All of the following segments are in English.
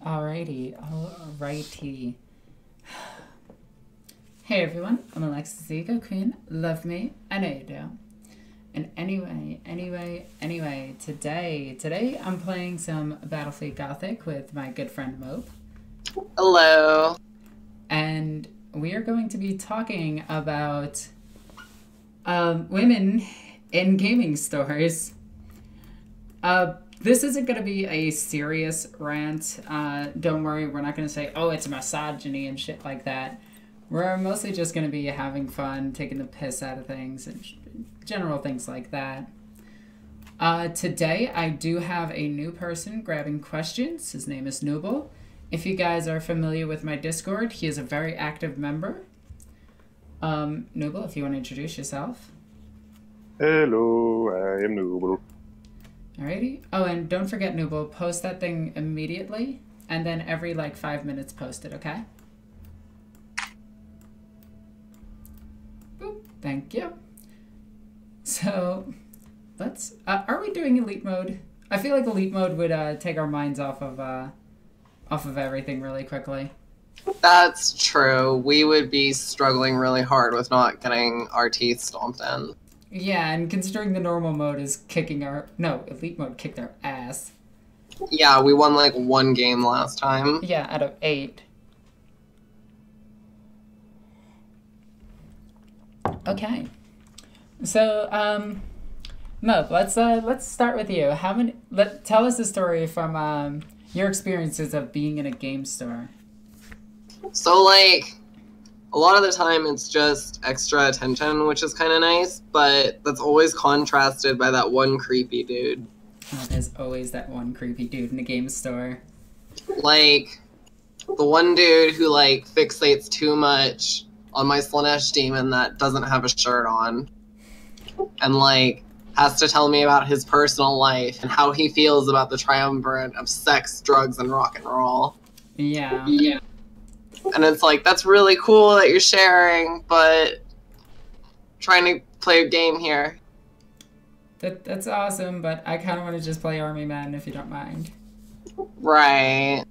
Alrighty. Hey everyone, I'm Alexis the Ego Queen. Love me, I know you do. And anyway, today I'm playing some Battlefleet Gothic with my good friend Mope. Hello. And we are going to be talking about women in gaming stores. This isn't going to be a serious rant. Don't worry, we're not going to say, oh, it's misogyny and shit like that. We're mostly just going to be having fun, taking the piss out of things, and general things like that. Today, I do have a new person grabbing questions. His name is Nooble. If you guys are familiar with my Discord, he is a very active member. Nooble, if you want to introduce yourself. Hello, I am Nooble. Alrighty. Oh, and don't forget, Nooble, post that thing immediately, and then every, 5 minutes post it, okay? Boop. Thank you. So, let's... are we doing Elite Mode? I feel like Elite Mode would take our minds off of everything really quickly. That's true. We would be struggling really hard with not getting our teeth stomped in. Yeah, and considering the normal mode is kicking our... No, Elite Mode kicked our ass. Yeah, we won, 1 game last time. Yeah, out of 8. Okay. So, Mope, let's start with you. Tell us a story from, your experiences of being in a game store. So, a lot of the time it's just extra attention, which is kind of nice, but that's always contrasted by that one creepy dude. Oh, there's always that one creepy dude in a game store. The one dude who, fixates too much on my Slanesh demon that doesn't have a shirt on. And, has to tell me about his personal life and how he feels about the triumvirate of sex, drugs, and rock and roll. Yeah. And it's that's really cool that you're sharing, but trying to play a game here. That's awesome, but I kind of want to just play Army Man, if you don't mind. Right.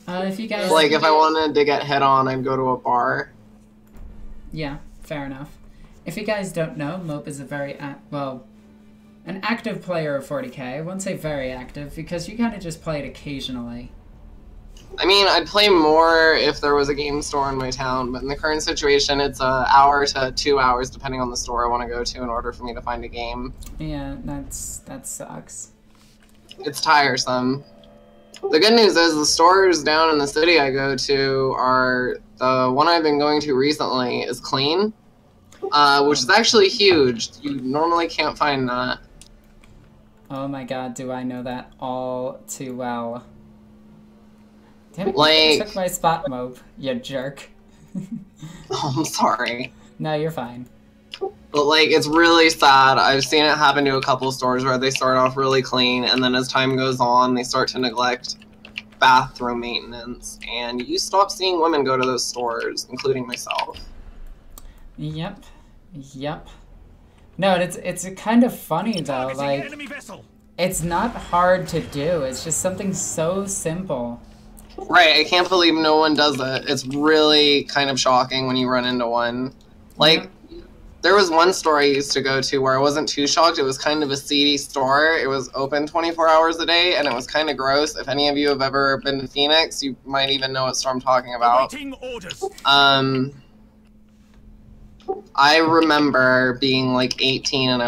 If you guys... if I wanted to get hit on, I'd go to a bar. Yeah, fair enough. If you guys don't know, Mope is a very, an active player of 40k. I won't say very active, because you kind of just play it occasionally. I mean, I'd play more if there was a game store in my town, but in the current situation, it's an hour to 2 hours, depending on the store I want to go to, in order for me to find a game. Yeah, that sucks. It's tiresome. The good news is the stores down in the city I go to are... The one I've been going to recently is clean, which is actually huge. You normally can't find that. Oh my god, do I know that all too well. Damn it, you took my spot, Mope, you jerk. Oh, I'm sorry. No, you're fine. But, it's really sad. I've seen it happen to a couple stores where they start off really clean, and then as time goes on, they start to neglect bathroom maintenance, and you stop seeing women go to those stores, including myself. Yep. No, it's kind of funny, though. It's not hard to do. It's just something so simple. Right, I can't believe no one does it. It's really kind of shocking when you run into one. There was one store I used to go to where I wasn't too shocked. It was kind of a seedy store. It was open 24 hours a day, and it was kind of gross. If any of you have ever been to Phoenix, you might even know what store I'm talking about. I remember being 18 and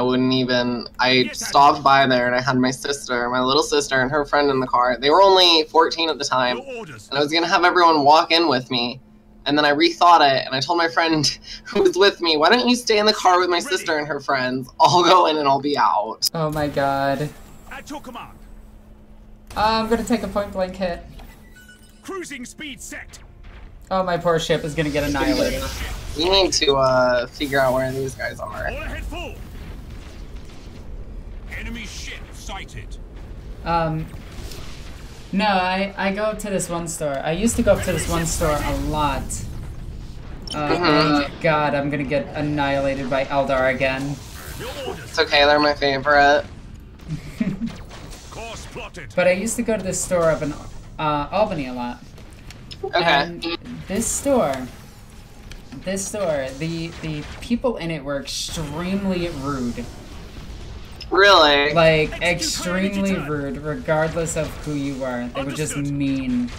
I stopped by there and I had my little sister and her friend in the car. They were only 14 at the time, and I was going to have everyone walk in with me. And then I rethought it, and I told my friend who was with me, why don't you stay in the car with my sister and her friends? I'll go in and I'll be out. Oh my god. At your command. I'm gonna take a point-blank hit. Cruising speed set. Oh, my poor ship is gonna get annihilated. We need to figure out where these guys are. All ahead full. Enemy ship sighted. No, I go up to this one store. I used to go up to this one store a lot. Oh god, I'm gonna get annihilated by Eldar again. It's okay, they're my favorite. Course plotted. But I used to go to this store up in Albany a lot. Okay. And this store, the people in it were extremely rude. Really? Like, extremely rude, regardless of who you were. They were just mean.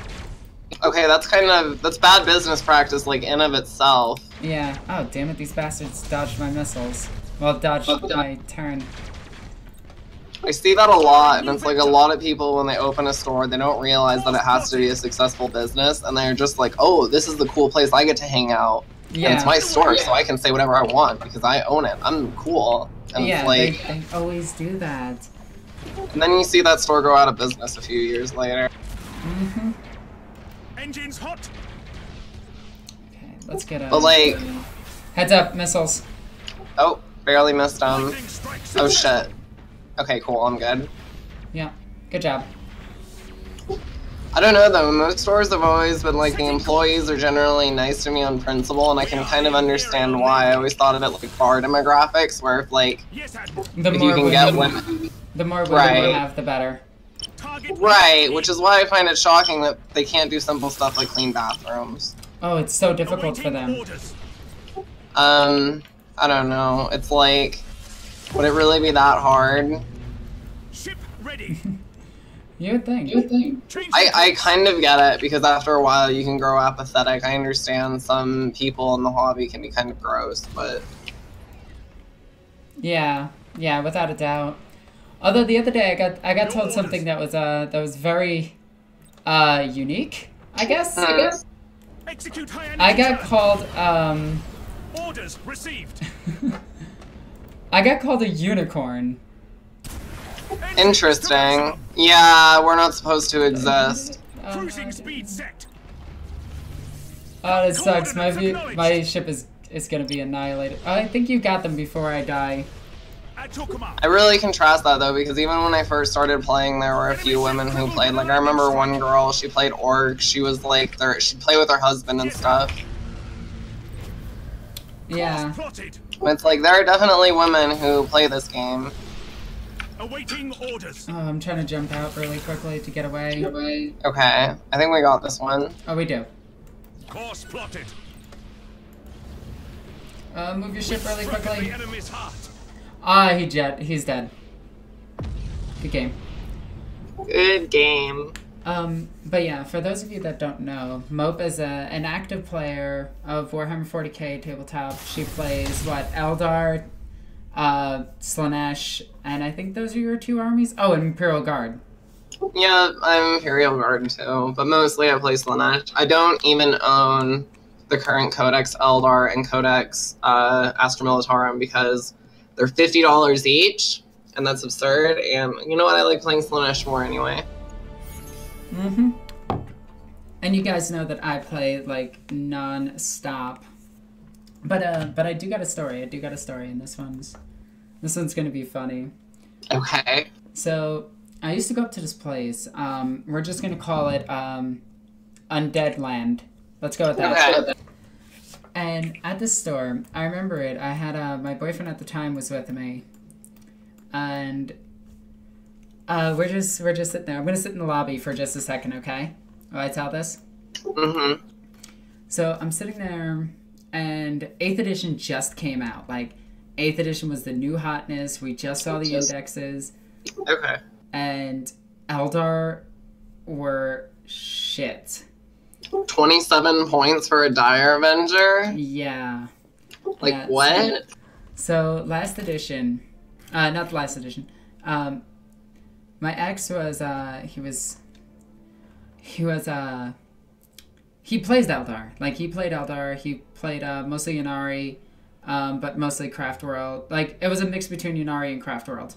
Okay, that's bad business practice, like, in of itself. Yeah. Oh, damn it, these bastards dodged my missiles. Well, dodged my turn. I see that a lot, and it's like a lot of people, when they open a store, they don't realize that it has to be a successful business, and they're just like, oh, this is the cool place I get to hang out. Yeah. And it's my store, so I can say whatever I want, because I own it. I'm cool. And Yeah, it's like, they always do that. and then you see that store go out of business a few years later. Mm-hmm. Engines hot. Okay, let's get a... But like, Heads up, missiles. oh, barely missed them. Lightning strikes. Oh shit. Okay, cool, I'm good. Yeah, good job. I don't know though, most stores have always been like, the employees are generally nice to me on principle, and I can kind of understand why. I always thought of it like bar demographics, where if like, Yes, Admiral. The if more you can get women, the more women Right. we have, the better. Target. right, which is why I find it shocking that they can't do simple stuff like clean bathrooms. Oh, it's so difficult for Awaiting them. orders. I don't know, it's like, would it really be that hard? Ship ready. You would think. Change I kind of get it, because after a while you can grow apathetic. I understand some people in the hobby can be kind of gross, but... Yeah, without a doubt. Although the other day I got told something that was very unique, I guess. Execute high I got energy called orders received. I got called a unicorn. Interesting. Yeah, we're not supposed to exist. Cruising speed set. Oh, this sucks. My ship is gonna be annihilated. Oh, I think you got them before I die. At your command. I really contrast that though, because even when I first started playing, there were a few women who played. Like, I remember one girl, she played orcs. She was like, she'd play with her husband and stuff. Yeah. Plotted. It's like, there are definitely women who play this game. Awaiting orders. Oh, I'm trying to jump out really quickly to get away. Okay, I think we got this one. Oh, we do. Course plotted. Move your ship really Struck at quickly. the enemy's heart. Ah, he's dead. Good game. Good game. But yeah, for those of you that don't know, Mope is an active player of Warhammer 40k tabletop. She plays, what, Eldar, Slanesh, and I think those are your two armies? Oh, and Imperial Guard. Yeah, I'm Imperial Guard too, but mostly I play Slanesh. I don't even own the current Codex Eldar and Codex Astra Militarum because they're $50 each, and that's absurd, and you know what, I like playing Slanesh more anyway. Mm-hmm. And you guys know that I play, like, non-stop. But I do got a story. And this one's gonna be funny. Okay. So, I used to go up to this place. We're just gonna call it, Undead Land. Let's go with that. Okay. And at this store, I remember it, I had, my boyfriend at the time was with me. And, we're just sitting there. I'm gonna sit in the lobby for just a second, okay? While I tell this? Mm-hmm. So, I'm sitting there, and 8th edition just came out. Like, 8th edition was the new hotness. We just saw the indexes. Okay. And Eldar were shit. 27 points for a Dire Avenger? Yeah. Like, Yeah, what? So, last edition, not the last edition, my ex was, he plays Eldar. Like, he played Eldar, he played, mostly Ynnari, but mostly Craft World. Like, it was a mix between Ynnari and Craft World.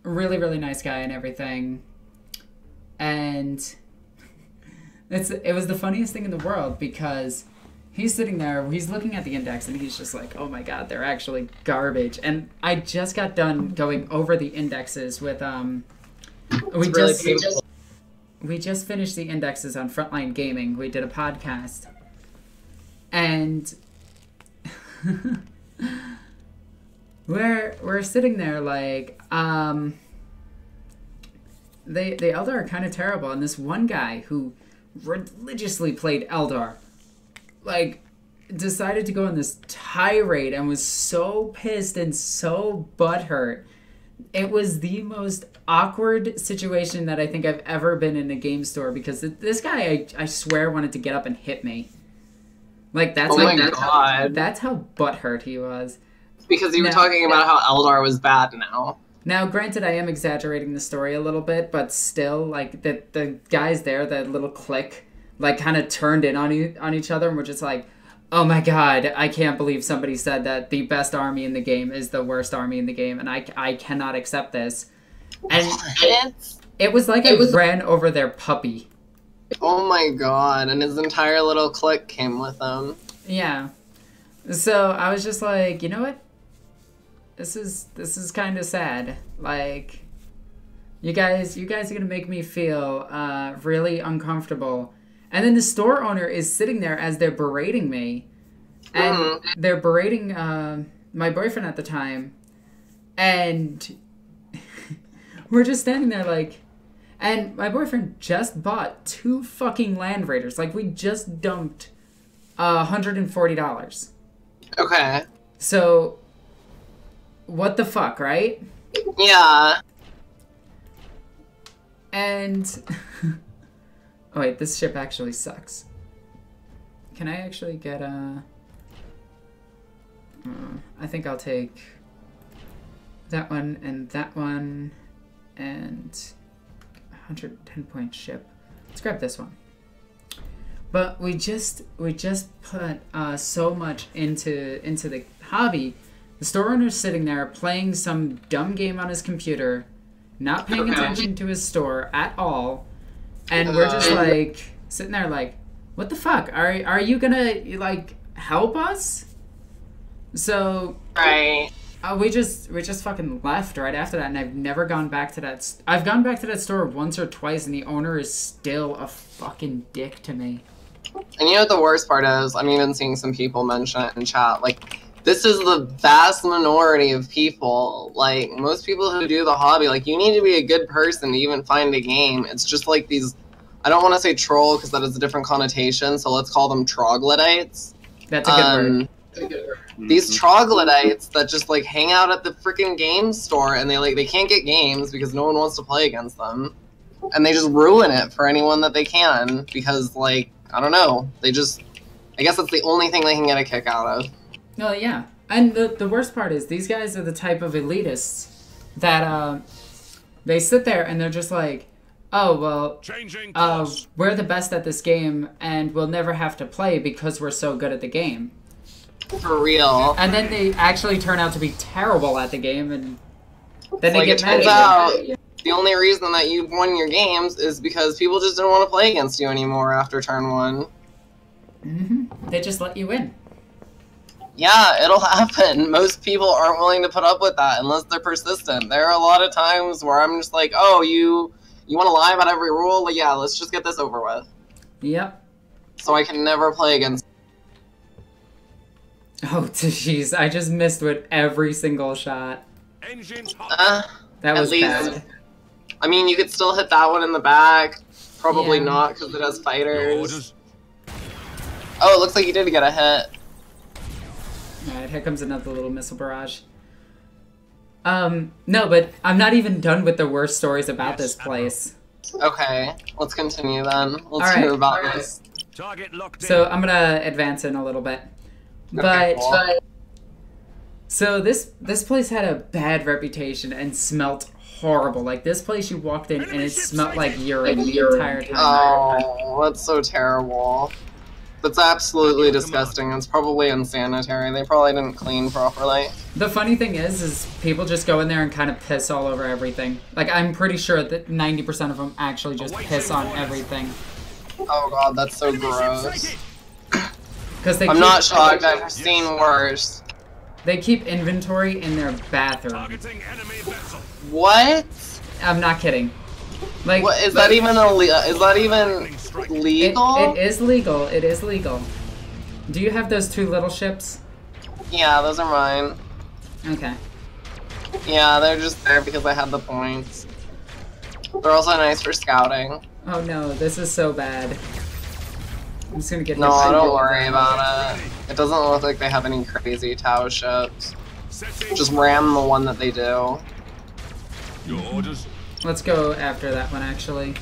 Really, really nice guy and everything. And it was the funniest thing in the world because he's sitting there, he's looking at the index, and he's just like, oh my god, they're actually garbage. And I just got done going over the indexes with, we just finished the indexes on Frontline Gaming. We did a podcast. And we're sitting there like, the Eldar are kind of terrible, and this one guy who religiously played Eldar, like, decided to go on this tirade and was so pissed and so butthurt. It was the most awkward situation that I think I've ever been in a game store, because this guy, I swear, wanted to get up and hit me. Like, that's that's how butthurt he was. Because you were talking about how Eldar was bad now. Now, granted, I am exaggerating the story a little bit, but still, like, the guys there, the little clique, like, kind of turned in on each other and were just like, oh my god, I can't believe somebody said that the best army in the game is the worst army in the game, and I cannot accept this. And it was like I ran over their puppy. Oh my god, and his entire little clique came with him. Yeah. So I was just like, you know what? This is kind of sad. Like, you guys are gonna make me feel really uncomfortable. And then the store owner is sitting there as they're berating me, and they're berating my boyfriend at the time, and we're just standing there like, and my boyfriend just bought 2 fucking Land Raiders. Like, we just dumped $140. Okay. So, what the fuck, right? Yeah. And oh wait, this ship actually sucks. Can I actually get a... I think I'll take that one and 110-point ship. Let's grab this one. But we just put so much into the hobby. The store owner's sitting there playing some dumb game on his computer, not paying attention to his store at all, and we're just like sitting there like, what the fuck? Are you gonna like help us? So right. We just fucking left right after that, and I've never gone back to that. I've gone back to that store once or twice, and the owner is still a fucking dick to me. And you know what the worst part is? I'm even seeing some people mention it in chat. Like, this is the vast minority of people. Like, most people who do the hobby, like, you need to be a good person to even find a game. It's just like these, I don't want to say troll because that is a different connotation, so let's call them troglodytes. That's a good word. These troglodytes that just like hang out at the freaking game store, and they can't get games because no one wants to play against them, and they just ruin it for anyone that they can because, like, I don't know, I guess that's the only thing they can get a kick out of. Oh yeah, and the worst part is these guys are the type of elitists that they sit there and they're just like, oh well, we're the best at this game and we'll never have to play because we're so good at the game. For real. And then they actually turn out to be terrible at the game, and then they like, get mad at you. The only reason that you've won your games is because people just didn't want to play against you anymore after turn 1. They just let you win. Yeah, it'll happen. Most people aren't willing to put up with that unless they're persistent. There are a lot of times where I'm just like, oh, you want to lie about every rule? Like, yeah, let's just get this over with. Yep. So I can never play against. Oh, jeez, I just missed with every single shot. That was bad. I mean, you could still hit that one in the back. Probably not, because it has fighters. Oh, it looks like you did get a hit. Alright, here comes another little missile barrage. No, but I'm not even done with the worst stories about this place. Okay, let's continue then. Let's hear about this. So I'm gonna advance in a little bit. But so this place had a bad reputation and smelt horrible. Like, this place you walked in and it smelled like urine the entire time. Oh, that's so terrible. That's absolutely disgusting. It's probably unsanitary. They probably didn't clean properly. The funny thing is people just go in there and kind of piss all over everything. Like, I'm pretty sure that 90% of them actually just piss on everything. Oh god, that's so gross. I'm not shocked, I've seen worse. They keep inventory in their bathroom. What? I'm not kidding. Like, what, is that even legal? It is legal. It is legal. Do you have those 2 little ships? Yeah, those are mine. Okay. Yeah, they're just there because I had the points. They're also nice for scouting. Oh no, this is so bad. I'm just gonna get No, hit. don't worry about it. It doesn't look like they have any crazy Tau ships. Just ram the one that they do. Your orders. Let's go after that one, actually.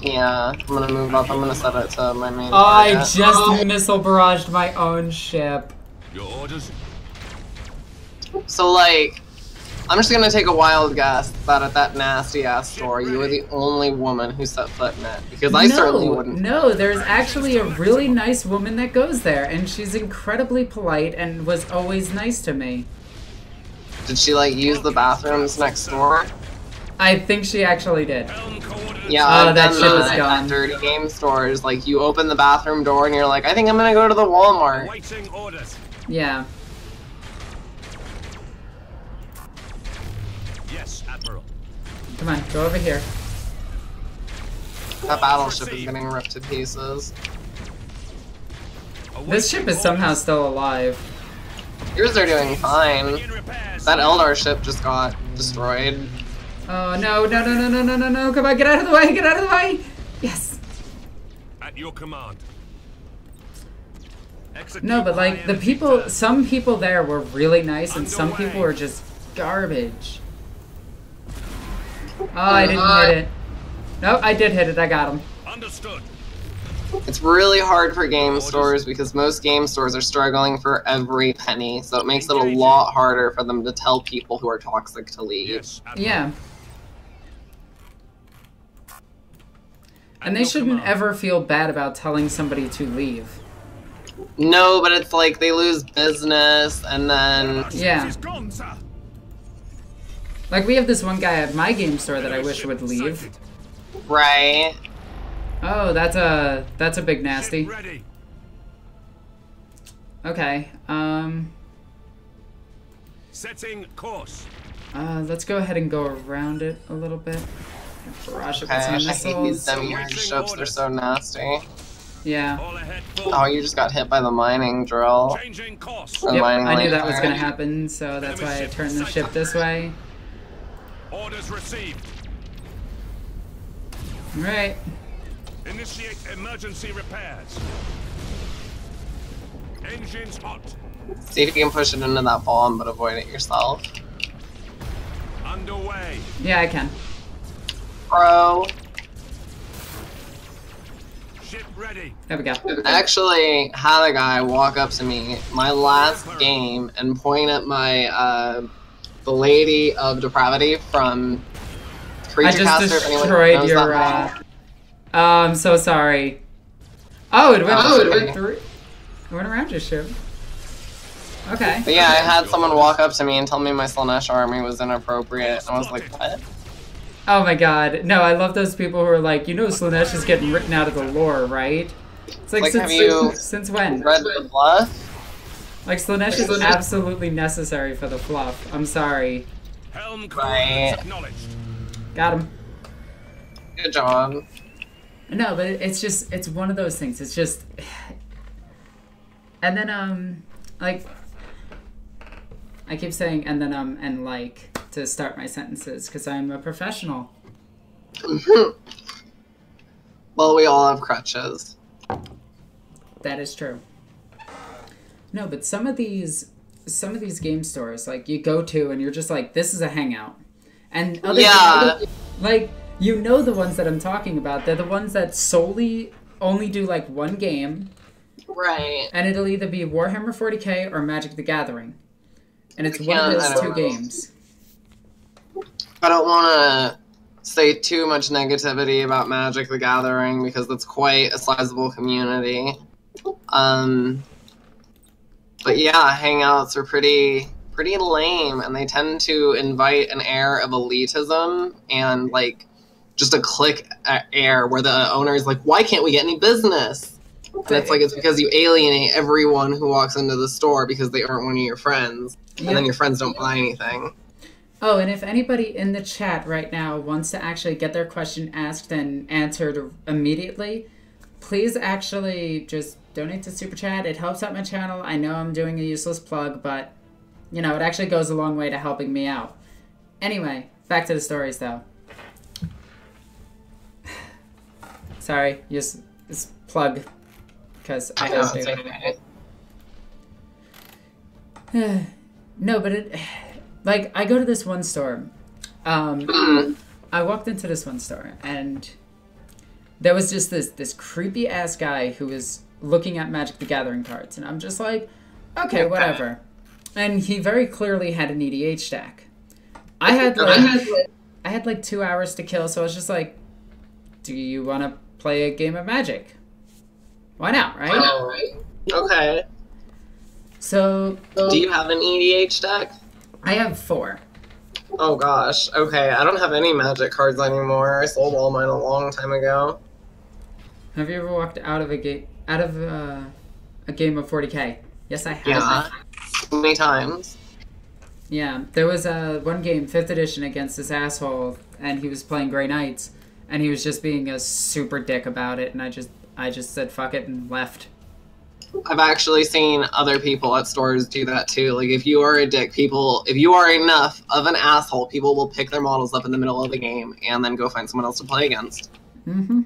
Yeah, I'm gonna move up. I'm gonna set it to my main I target. just missile barraged my own ship. Your orders. So, like, I'm just gonna take a wild guess that at that nasty-ass store, you were the only woman who set foot in it. Because I certainly wouldn't. No, there's actually a really nice woman that goes there, and she's incredibly polite and was always nice to me. Did she, like, use the bathrooms next door? I think she actually did. Yeah, Oh, that I've ship done is that gone. at dirty game stores. Like, you open the bathroom door and you're like, I think I'm gonna go to the Walmart. Awaiting orders. Yeah. Yes, Admiral. Come on, go over here. That battleship is getting ripped to pieces. This ship is somehow still alive. Yours are doing fine. Begin repairs. That Eldar ship just got destroyed. Oh no, no, no, no, no, no, no, no, come on, get out of the way, get out of the way! Yes! At your command. Execute No, but like, the high-energy people, turn. some people there were really nice and some Underway. people were just garbage. Oh, I didn't hit it. Nope, I did hit it, I got him. Understood. It's really hard for game stores because most game stores are struggling for every penny, so it makes it a lot harder for them to tell people who are toxic to leave. Yes, Admiral. Yeah. At And they your shouldn't command. ever feel bad about telling somebody to leave. No, but it's like they lose business and then... Yeah. She's gone, sir. Like, we have this one guy at my game store that I wish would leave. Sighted. Right. Oh, that's a big nasty. Ship ready. Okay, Setting course. let's go ahead and go around it a little bit. Barrage it Okay, I with some hate these missiles. demi ships, they're so nasty. Yeah. All ahead full. Oh, you just got hit by the mining drill. Changing course. The Yep, mining I knew lane that was fire. gonna happen, so that's why I turned the ship this way. Orders received. Alright. Initiate emergency repairs. Engines hot. See if you can push it into that bomb, but avoid it yourself. Underway. Yeah, I can. Bro. Ship ready. There we go. I actually had a guy walk up to me my last game and point at my, the Lady of Depravity from I Creature just Caster, if anyone destroyed knows your, that mod. oh, I'm so sorry. Oh, it went, Oh, it went through. It went around your ship. Okay. But yeah, I had someone walk up to me and tell me my Slanesh army was inappropriate, and I was like, what? Oh my god. No, I love those people who are like, you know Slanesh is getting written out of the lore, right? It's like, Like, have you since when? read the bluff? Like, Slanesh is absolutely necessary for the fluff. I'm sorry. Helm Right. coordinates acknowledged. Got him. Good job. No, but it's just, it's one of those things. It's just... And then, like... I keep saying and then, and like, to start my sentences, because I'm a professional. Well, we all have crutches. That is true. No, but some of these game stores, like, you go to and you're just like, this is a hangout. And Yeah. like, you know the ones that I'm talking about. They're the ones that solely only do, like, one game. Right. And it'll either be Warhammer 40k or Magic the Gathering. And it's one Yeah, of I those two know. games. I don't want to say too much negativity about Magic the Gathering because it's quite a sizable community. But yeah, hangouts are pretty lame, and they tend to invite an air of elitism and like just a click air where the owner is like, "Why can't we get any business?" And it's like it's because you alienate everyone who walks into the store because they aren't one of your friends, and then your friends don't buy anything. Oh, and if anybody in the chat right now wants to actually get their question asked and answered immediately, please actually just donate to Super Chat. It helps out my channel. I know I'm doing a useless plug, but, you know, it actually goes a long way to helping me out. Anyway, back to the stories, though. Sorry, just plug because I have to. Okay. No, but it, like, I go to this one store. I walked into this one store, and there was just this creepy ass guy who was looking at Magic the Gathering cards, and I'm just like, okay, whatever. And he very clearly had an EDH stack. I had like 2 hours to kill, so I was just like, do you want to play a game of Magic? Why not, right? Oh, okay. So... Do you have an EDH deck? I have 4. Oh gosh, okay. I don't have any Magic cards anymore. I sold all mine a long time ago. Have you ever walked out of a game a game of 40k? Yes, I have. Yeah, so many times. Yeah, there was one game, 5th edition, against this asshole, and he was playing Grey Knights, and he was just being a super dick about it, and I just said fuck it and left. I've actually seen other people at stores do that too. Like, if you are a dick, if you are enough of an asshole, people will pick their models up in the middle of the game and then go find someone else to play against. Mm-hmm.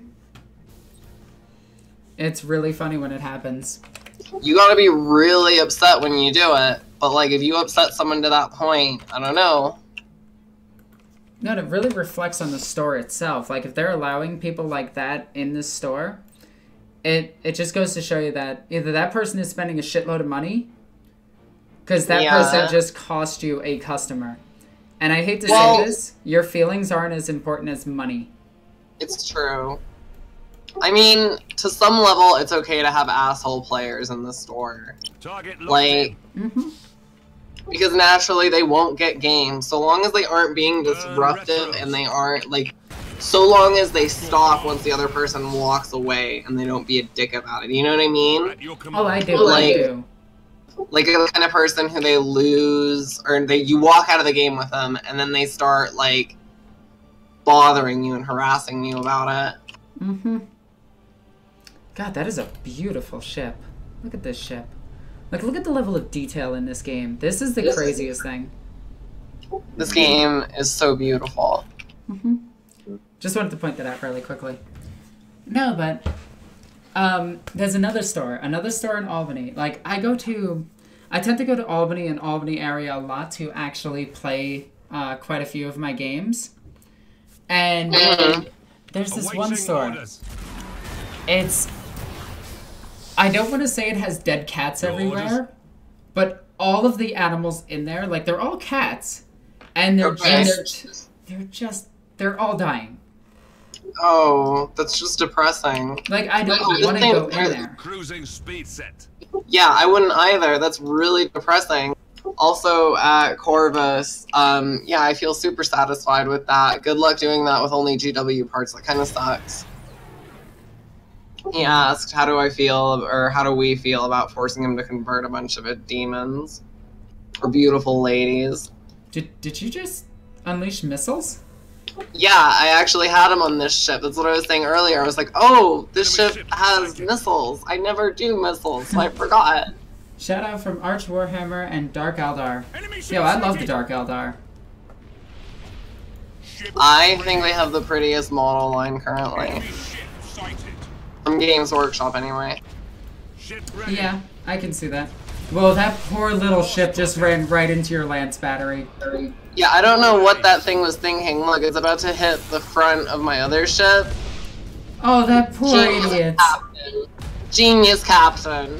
It's really funny when it happens. You gotta be really upset when you do it, but like, if you upset someone to that point, I don't know. No, it really reflects on the store itself. Like, if they're allowing people like that in the store, it just goes to show you that either that person is spending a shitload of money, because that person just cost you a customer. And I hate to say this, your feelings aren't as important as money. It's true. I mean, to some level, it's okay to have asshole players in the store. Like, because naturally they won't get games, so long as they aren't being disruptive and they aren't, like, so long as they stop once the other person walks away and they don't be a dick about it. You know what I mean? Oh, I do. Like, I do. Like a kind of person who they lose, or you walk out of the game with them, and then they start, like, bothering you and harassing you about it. Mm-hmm. God, that is a beautiful ship. Look at this ship. Like, look at the level of detail in this game. This is the craziest thing. This game is so beautiful. Mm-hmm. Just wanted to point that out really quickly. No, but there's another store in Albany. Like, I tend to go to Albany and Albany area a lot to actually play quite a few of my games. And there's this one store. I don't want to say it has dead cats everywhere, but all of the animals in there, like, they're all cats, and they're all dying. Oh, that's just depressing. Like, I don't want to go in there. Cruising speed set. Yeah, I wouldn't either. That's really depressing. Also, at Corvus, yeah, I feel super satisfied with that. Good luck doing that with only GW parts. That kind of sucks. He asked, how do I feel, or how do we feel about forcing him to convert a bunch of demons? Or beautiful ladies. Did you just unleash missiles? Yeah, I actually had him on this ship. That's what I was saying earlier. I was like, oh, this ship has missiles. I never do missiles, so I forgot. Shout out from Arch Warhammer and Dark Eldar. Yo, I love the Dark Eldar. I think they have the prettiest model line currently. From Games Workshop, anyway. Yeah, I can see that. Well, that poor little ship just ran right into your lance battery. Yeah, I don't know what that thing was thinking. Look, it's about to hit the front of my other ship. Oh, that poor idiot. Genius captain.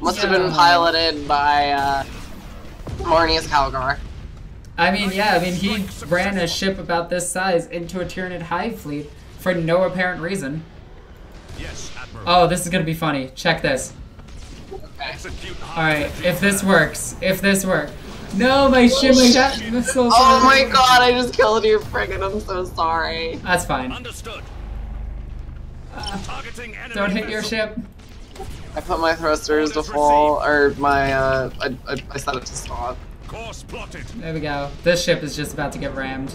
Must have been piloted by, Marnius Calgar. I mean, yeah, he ran a ship about this size into a Tyranid hive fleet for no apparent reason. Yes, Admiral. Oh, this is gonna be funny. Check this. Okay. Alright, if this works. No, my ship shot missiles. Oh my god, I just killed you, friggin', I'm so sorry. That's fine. Understood. Don't hit your ship. I put my thrusters to full, or my, I set it to stop. Course plotted. There we go. This ship is just about to get rammed.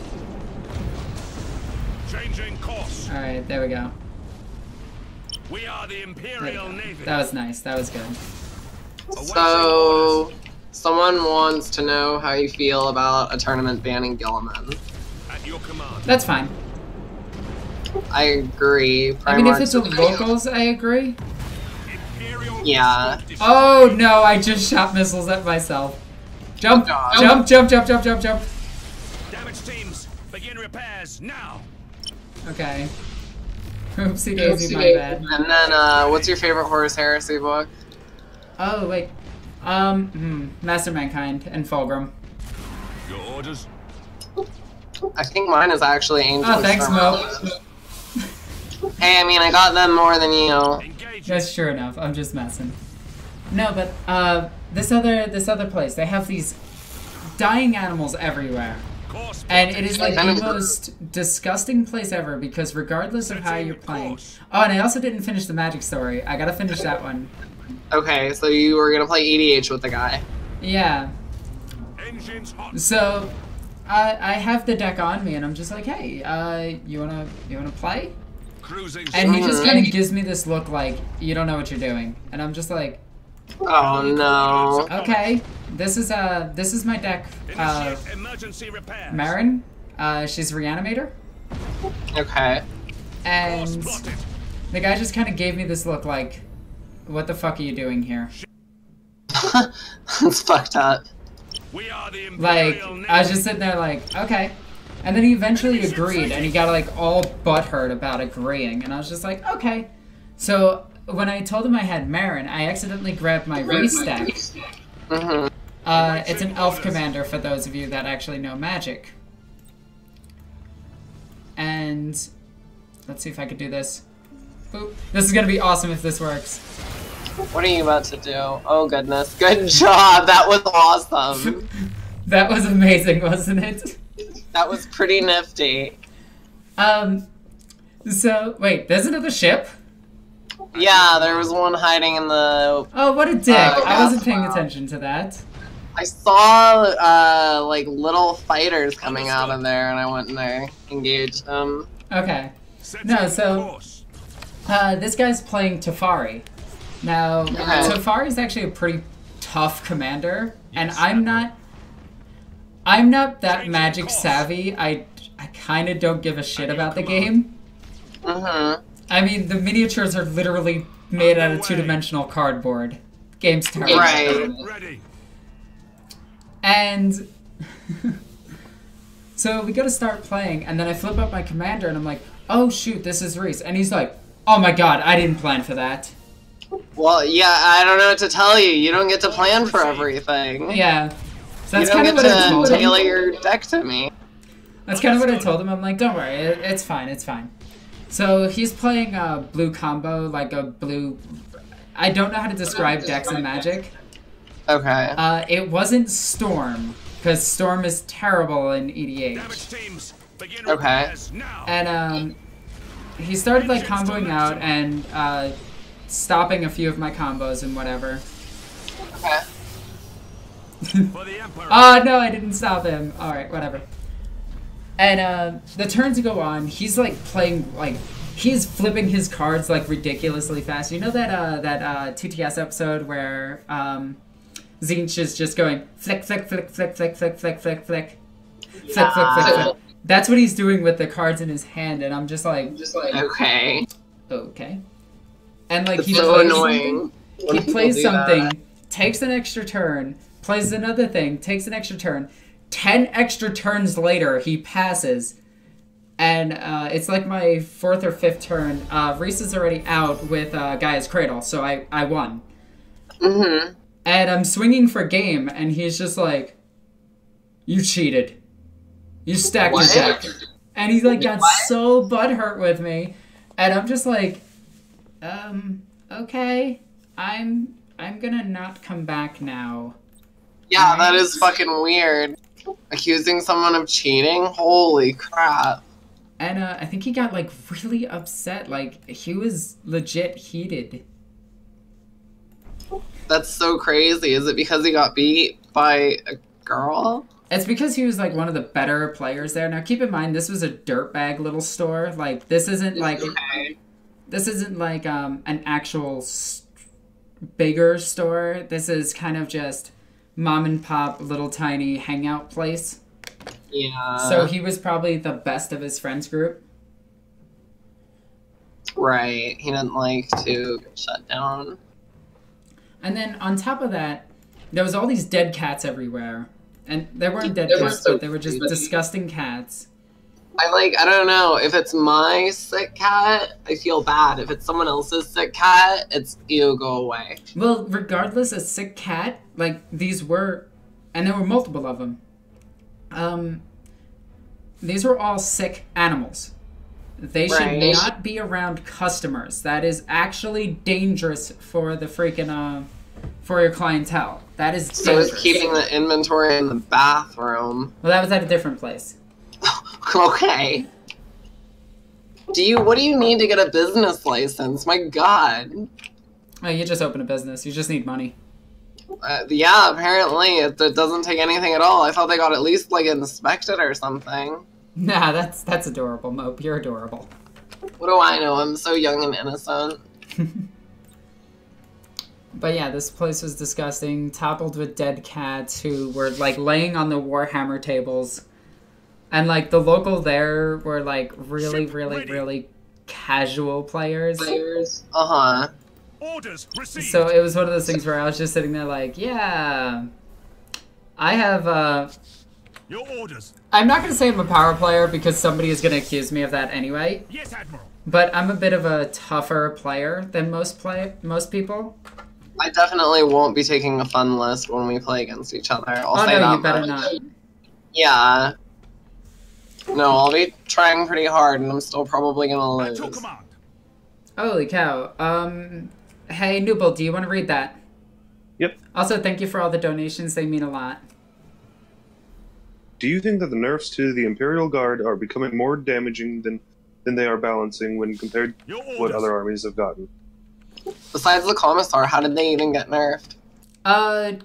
Changing course. Alright, there we go. We are the Imperial Navy. That was nice. That was good. So, someone wants to know how you feel about a tournament banning Gilliman. At your command. That's fine. I agree. I mean, if it's a Primarchs- locals, I agree. Yeah. Oh no, I just shot missiles at myself. Jump, God. jump, jump, jump, jump, jump, jump. Damage teams, begin repairs now. Okay. Oopsie daisy, my bad. And then, what's your favorite Horus Heresy book? Oh, wait. Master Mankind and Fulgrim. Your orders? I think mine is actually Angel. Oh, thanks, Mo. Hey, I mean, I got them more than you. Engage. That's true enough. I'm just messing. No, but, this other place, they have these dying animals everywhere. Course And it is like Kind the of- most disgusting place ever because regardless of how you're playing. Oh, and I also didn't finish the magic story. I gotta finish that one. Okay, so you were gonna play EDH with the guy. Yeah. Engines hot. So, I have the deck on me and I'm just like, hey, you wanna play? Cruising. And he just Mhm. kind of gives me this look like, you don't know what you're doing. And I'm just like, Oh no. okay, this is my deck, Initiate emergency repairs. Marin. She's a reanimator. Okay. Course And plotted. the guy just kind of gave me this look like, what the fuck are you doing here? That's fucked up. We are the Like, Imperial Navy. I was just sitting there like, okay. And then he eventually agreed, and he got like all butthurt about agreeing, and I was just like, okay. So when I told him I had Marin, I accidentally grabbed my race deck. Mm-hmm. It's an elf commander for those of you that actually know magic. And let's see if I could do this. Boop. This is gonna be awesome if this works. What are you about to do? Oh goodness. Good job. That was awesome. That was amazing, wasn't it? That was pretty nifty. So, wait, there's another ship? Yeah, there was one hiding in the... Oh, what a dick. I wasn't paying wow. attention to that. I saw, like, little fighters coming out of there, and I went in there, engaged them. Okay. Setting No, so- course. This guy's playing Teferi. Now, Okay. Tefari's actually a pretty tough commander, and I'm not that magic savvy. I kind of don't give a shit about the game. Mm-hmm. I mean, the miniatures are literally made out of two-dimensional cardboard. Game's terrible. Right. Ready. And so we go to start playing, and then I flip up my commander, and I'm like, oh shoot, this is Reese. And he's like, oh my god, I didn't plan for that. Well, yeah, I don't know what to tell you. You don't get to plan for everything. Yeah. So You that's don't kind of get what I told to him. tailor your deck to me. That's kind of what I told him. I'm like, don't worry, it's fine, it's fine. So he's playing a blue combo, like a blue... I don't know how to describe decks in Magic. Okay. It wasn't Storm, because Storm is terrible in EDH. Damage teams, begin Okay. repairs now. And he started like comboing out and stopping a few of my combos and whatever. Okay. For the Emperor. Oh no, I didn't stop him. Alright, whatever. And the turns go on, he's like playing, like, he's flipping his cards like ridiculously fast. You know that 2TS episode where Zinch is just going flick, flick, flick, flick, flick, flick, flick, flick, flick, flick, flick, flick, flick. That's what he's doing with the cards in his hand, and I'm just like, Okay. okay. And like It's he so plays annoying. something, when he people plays do that. something, takes an extra turn, plays another thing, takes an extra turn. 10 extra turns later, he passes. And it's like my 4th or 5th turn. Reese is already out with Gaia's Cradle, so I won. Mm-hmm. And I'm swinging for game, and he's just like, you cheated. You stacked your What? deck. And he's like got so butthurt with me. And I'm just like, okay, I'm gonna not come back now. Yeah, that is fucking weird. Accusing someone of cheating? Holy crap. And I think he got like really upset. Like he was legit heated. That's so crazy. Is it because he got beat by a girl? It's because he was like one of the better players there. Now keep in mind this was a dirtbag little store. Like this isn't like Okay. an actual bigger store. This is kind of just mom and pop little tiny hangout place. Yeah. So he was probably the best of his friends group. Right. He didn't like to get shut down. And then on top of that, there was all these dead cats everywhere. And they weren't dead They were cats, so but they were just creepy. disgusting cats. I don't know. If it's my sick cat, I feel bad. If it's someone else's sick cat, it's ew, go away. Well, regardless, a sick cat, like, these were... And there were multiple of them. These were all sick animals. They should not be around customers. That is actually dangerous for the freaking, for your clientele. That is dangerous. So it's keeping the inventory in the bathroom. Well, that was at a different place. Okay. What do you need to get a business license? My god. Oh, you just open a business. You just need money. Yeah, apparently. It doesn't take anything at all. I thought they got at least, like, inspected or something. Nah, that's adorable, Mope. You're adorable. What do I know? I'm so young and innocent. But yeah, this place was disgusting, toppled with dead cats who were, like, laying on the Warhammer tables. And, like, the local there were, like, really casual players. Uh-huh. Orders received. So it was one of those things where I was just sitting there like, yeah, I have, Your orders. I'm not going to say I'm a power player because somebody is going to accuse me of that anyway. Yes, Admiral. But I'm a bit of a tougher player than most people. I definitely won't be taking a fun list when we play against each other. I'll Oh say no, that you better much. not. Yeah. No, I'll be trying pretty hard, and I'm still probably gonna lose. At your command. Holy cow. Hey, Nooble, do you want to read that? Yep. Also, thank you for all the donations. They mean a lot. Do you think that the nerfs to the Imperial Guard are becoming more damaging than they are balancing when compared to what other armies have gotten? Besides the Commissar, how did they even get nerfed?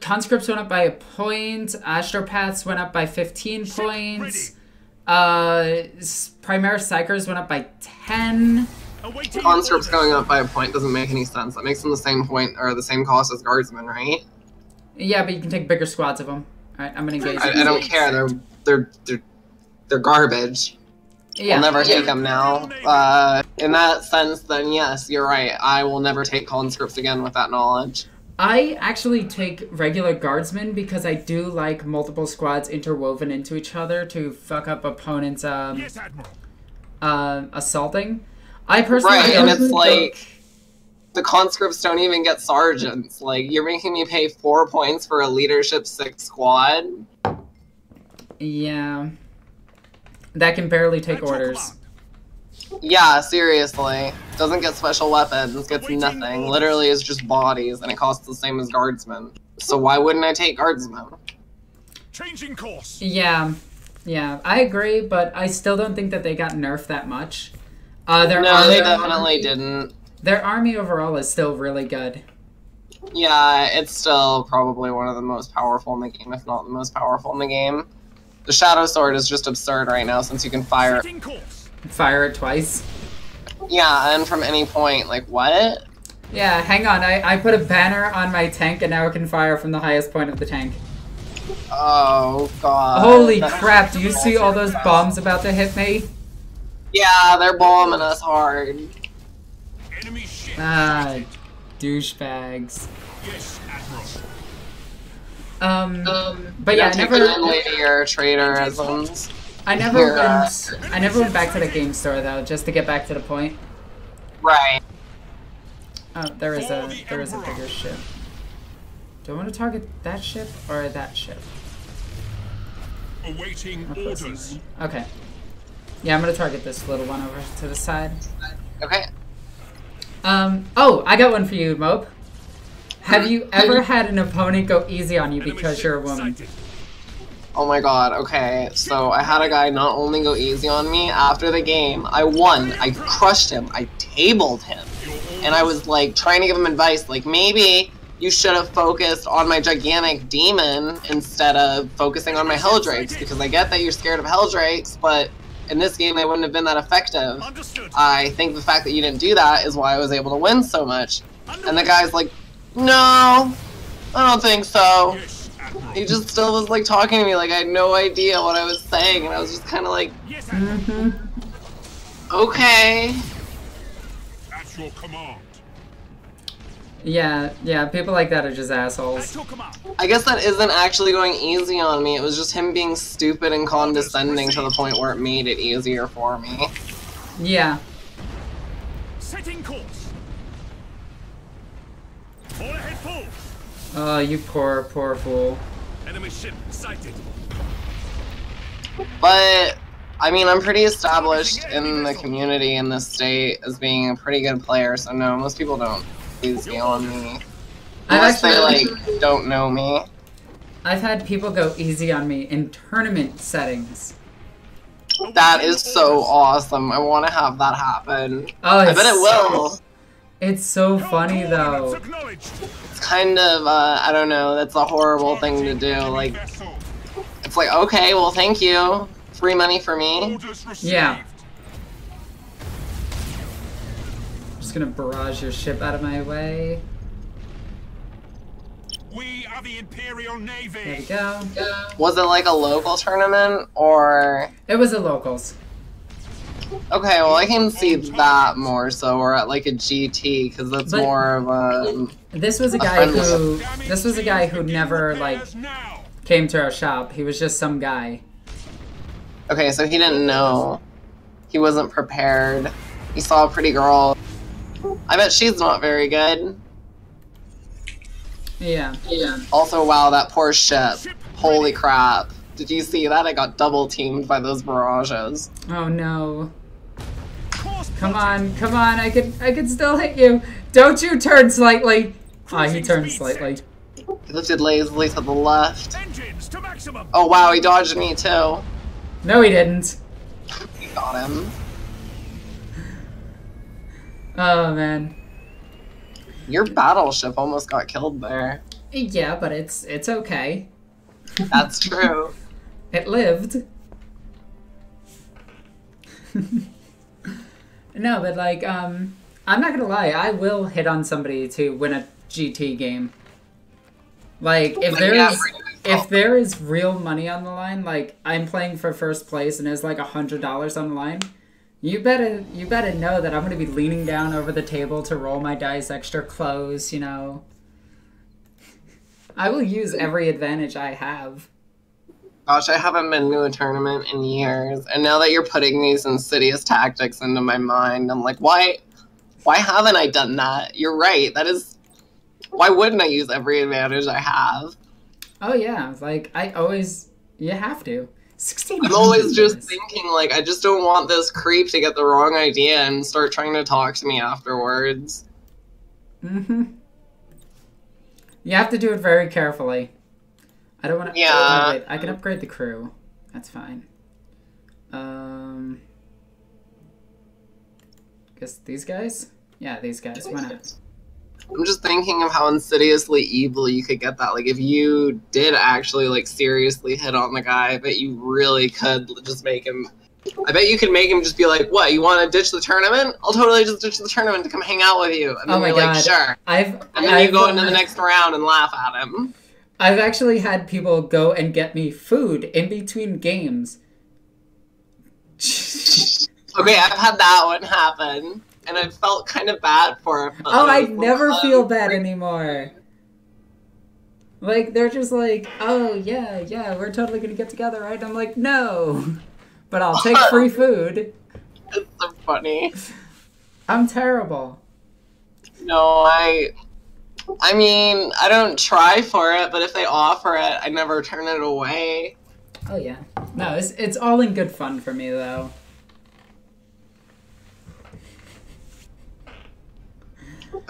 Conscripts went up by a point. Astropaths went up by 15 points. Primaris Psychers went up by 10. Conscripts going up by a point doesn't make any sense. That makes them the same point or the same cost as Guardsmen, right? Yeah, but you can take bigger squads of them. Alright, I'm gonna engage. I don't care. They're garbage. Yeah. I'll never take them now. In that sense, then yes, you're right. I will never take conscripts again with that knowledge. I actually take regular guardsmen because I do like multiple squads interwoven into each other to fuck up opponents' Yes, Admiral. assaulting. I personally and it's like the conscripts don't even get sergeants. Like, you're making me pay 4 points for a leadership 6 squad. Yeah. That can barely take orders. Yeah, seriously. Doesn't get special weapons, gets nothing. Literally is just bodies, and it costs the same as guardsmen. So why wouldn't I take guardsmen? Changing course. Yeah. Yeah, I agree, but I still don't think that they got nerfed that much. No, they definitely didn't. Their army overall is still really good. Yeah, it's still probably one of the most powerful in the game, if not the most powerful in the game. The Shadow Sword is just absurd right now since you can fire it twice. Yeah, and from any point. Like, what? Yeah, hang on. I put a banner on my tank and now it can fire from the highest point of the tank. Oh, God. Holy crap, do you see all those bombs about to hit me? Yeah, they're bombing us hard. Enemy ship. Ah, douchebags. Yes, Admiral. But yeah, I never went back to the game store though, just to get back to the point. Right. Oh, there is a bigger ship. Do I want to target that ship or that ship? Awaiting orders. Okay. Yeah, I'm gonna target this little one over to the side. Okay. Oh, I got one for you, Mope. Have you ever had an opponent go easy on you because you're a woman? Oh my god, okay. So I had a guy not only go easy on me, after the game, I won. I crushed him. I tabled him. And I was like trying to give him advice, like maybe you should have focused on my gigantic demon instead of focusing on my Helldrakes, because I get that you're scared of Helldrakes, but in this game they wouldn't have been that effective. I think the fact that you didn't do that is why I was able to win so much. And the guy's like, no, I don't think so. He just still was like talking to me like I had no idea what I was saying, and I was just kind of like, okay. your command. Yeah, people like that are just assholes. I guess that isn't actually going easy on me. It was just him being stupid and condescending to the point where it made it easier for me. Yeah. Setting course. All ahead full. Oh, you poor fool. Enemy ship sighted. But, I mean, I'm pretty established in the community in this state as being a pretty good player, so no, most people don't easy on me. Unless they, like, don't know me. I've had people go easy on me in tournament settings. That is so awesome. I want to have that happen. Oh, I bet it will. It's so funny, though. It's kind of, I don't know, that's a horrible thing to do. Like, it's like, okay, well, thank you. Free money for me. Yeah. Just gonna barrage your ship out of my way. We are the Imperial Navy. There we go. Was it like a local tournament, or...? It was a locals. Okay, well, I can see that more so, or at like a GT, because that's more of a... This was a guy who... This was a guy who never, like, came to our shop. He was just some guy. Okay, so he didn't know. He wasn't prepared. He saw a pretty girl. I bet she's not very good. Yeah. Also, wow, that poor ship. Holy crap. Did you see that? I got double teamed by those barrages. Oh no. Come on, I can still hit you. Don't you turn slightly. Ah, he turned slightly. He lifted lazily to the left. Oh wow, he dodged me too. No, he didn't. We got him. Oh man. Your battleship almost got killed there. Yeah, but it's okay. That's true. It lived. No, but like, I'm not gonna lie, I will hit on somebody to win a GT game. Like, if there is real money on the line, like, I'm playing for first place and there's like $100 on the line, you better know that I'm gonna be leaning down over the table to roll my dice extra close, you know. I will use every advantage I have. Gosh, I haven't been to a tournament in years, and now that you're putting these insidious tactics into my mind, I'm like, why haven't I done that? You're right, that is... Why wouldn't I use every advantage I have? Oh yeah, like, you have to. 16. I'm always just thinking, like, I just don't want this creep to get the wrong idea and start trying to talk to me afterwards. Mm-hmm. You have to do it very carefully. I don't want to... Yeah. Oh, wait, I can upgrade the crew. That's fine. Guess these guys? Yeah, these guys. Why not? I'm just thinking of how insidiously evil you could get that. Like, if you did actually, like, seriously hit on the guy, I bet you really could just make him... I bet you could make him just be like, what, you want to ditch the tournament? I'll totally just ditch the tournament to come hang out with you. And then you're like, sure. And then you go into the next round and laugh at him. I've actually had people go and get me food in between games. Okay, I've had that one happen. And I felt kind of bad for it. Oh, I never feel bad anymore. Like, they're just like, oh, yeah, we're totally gonna get together, right? I'm like, no. But I'll take free food. It's so funny. I'm terrible. No, I mean, I don't try for it, but if they offer it, I never turn it away. Oh, yeah. No, it's all in good fun for me, though.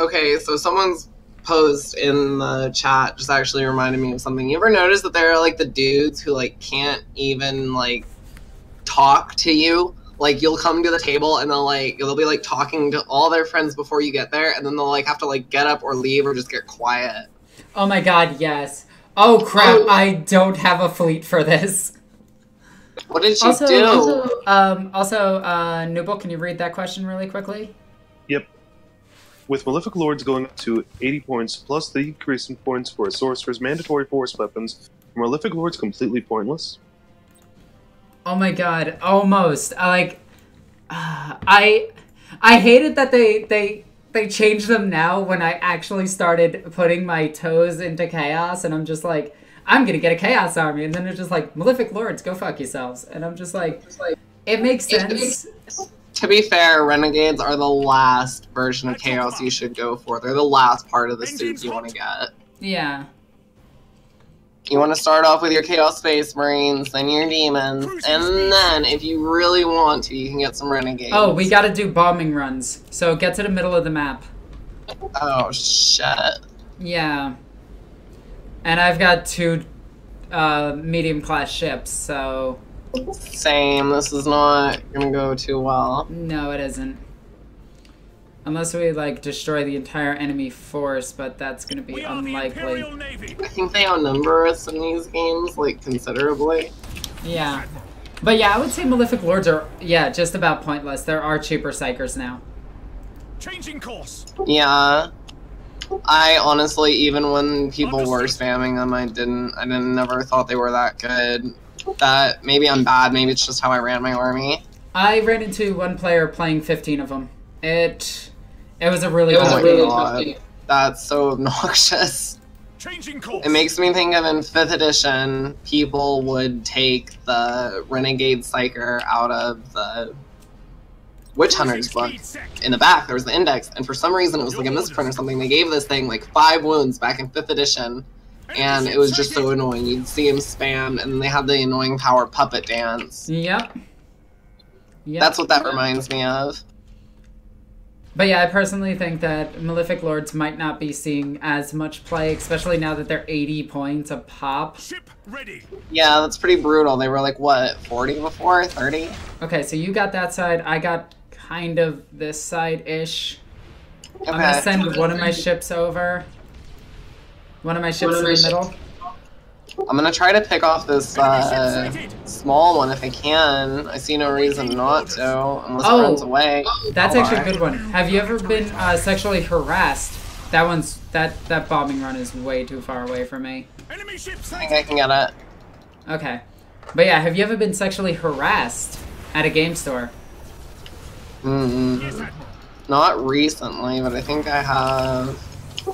Okay, so someone's post in the chat just actually reminded me of something. You ever notice that there are, like, the dudes who, like, can't even, like, talk to you? Like, you'll come to the table and they'll be, like, talking to all their friends before you get there, and then they'll, like, have to, like, get up or leave or just get quiet. Oh my god, yes. Oh crap, I don't have a fleet for this. What did she do? Also, Nubel, can you read that question really quickly? Yep. With Malefic Lords going up to 80 points, plus the increase in points for a sorcerer's mandatory force weapons, are Malefic Lords completely pointless? Oh my god, almost. I hated that they they changed them now when I actually started putting my toes into chaos, and I'm just like, I'm gonna get a chaos army, and then they're just like, Malefic Lords, go fuck yourselves. And I'm just like, it makes sense. To be fair, Renegades are the last version of Chaos you should go for. They're the last part of the suit you want to get. Yeah. You want to start off with your Chaos Space Marines, then your Demons, and then, if you really want to, you can get some Renegades. Oh, we gotta do bombing runs. So get to the middle of the map. Oh, shit. Yeah. And I've got 2 medium-class ships, so... Same. This is not gonna go too well. No, it isn't. Unless we, like, destroy the entire enemy force, but that's gonna be unlikely. I think they outnumber us in these games, like, considerably. Yeah. But yeah, I would say Malefic Lords are, yeah, just about pointless. There are cheaper Psychers now. Changing course. Yeah. I honestly, even when people were spamming them, I never thought they were that good. That maybe I'm bad, maybe it's just how I ran my army. I ran into one player playing 15 of them. It was a really tough game. That's so obnoxious. Changing course. It makes me think of in 5th edition, people would take the Renegade Psyker out of the Witch Hunter's book. In the back, there was the index, and for some reason it was like a misprint or something. They gave this thing like 5 wounds back in 5th edition. And it was just so annoying. You'd see him spam, and they had the annoying power puppet dance. Yep. That's what that reminds me of. But yeah, I personally think that Malefic Lords might not be seeing as much play, especially now that they're 80 points a pop. Ship ready. Yeah, that's pretty brutal. They were like, what, 40 before? 30? Okay, so you got that side. I got kind of this side-ish. Okay. I'm gonna send one of my ships over. One of my ships in the middle. I'm gonna try to pick off this small one if I can. I see no reason not to, unless it runs away. That's actually a good one. Have you ever been sexually harassed? That bombing run is way too far away from me. I think I can get it. Okay. But yeah, have you ever been sexually harassed at a game store? Not recently, but I think I have.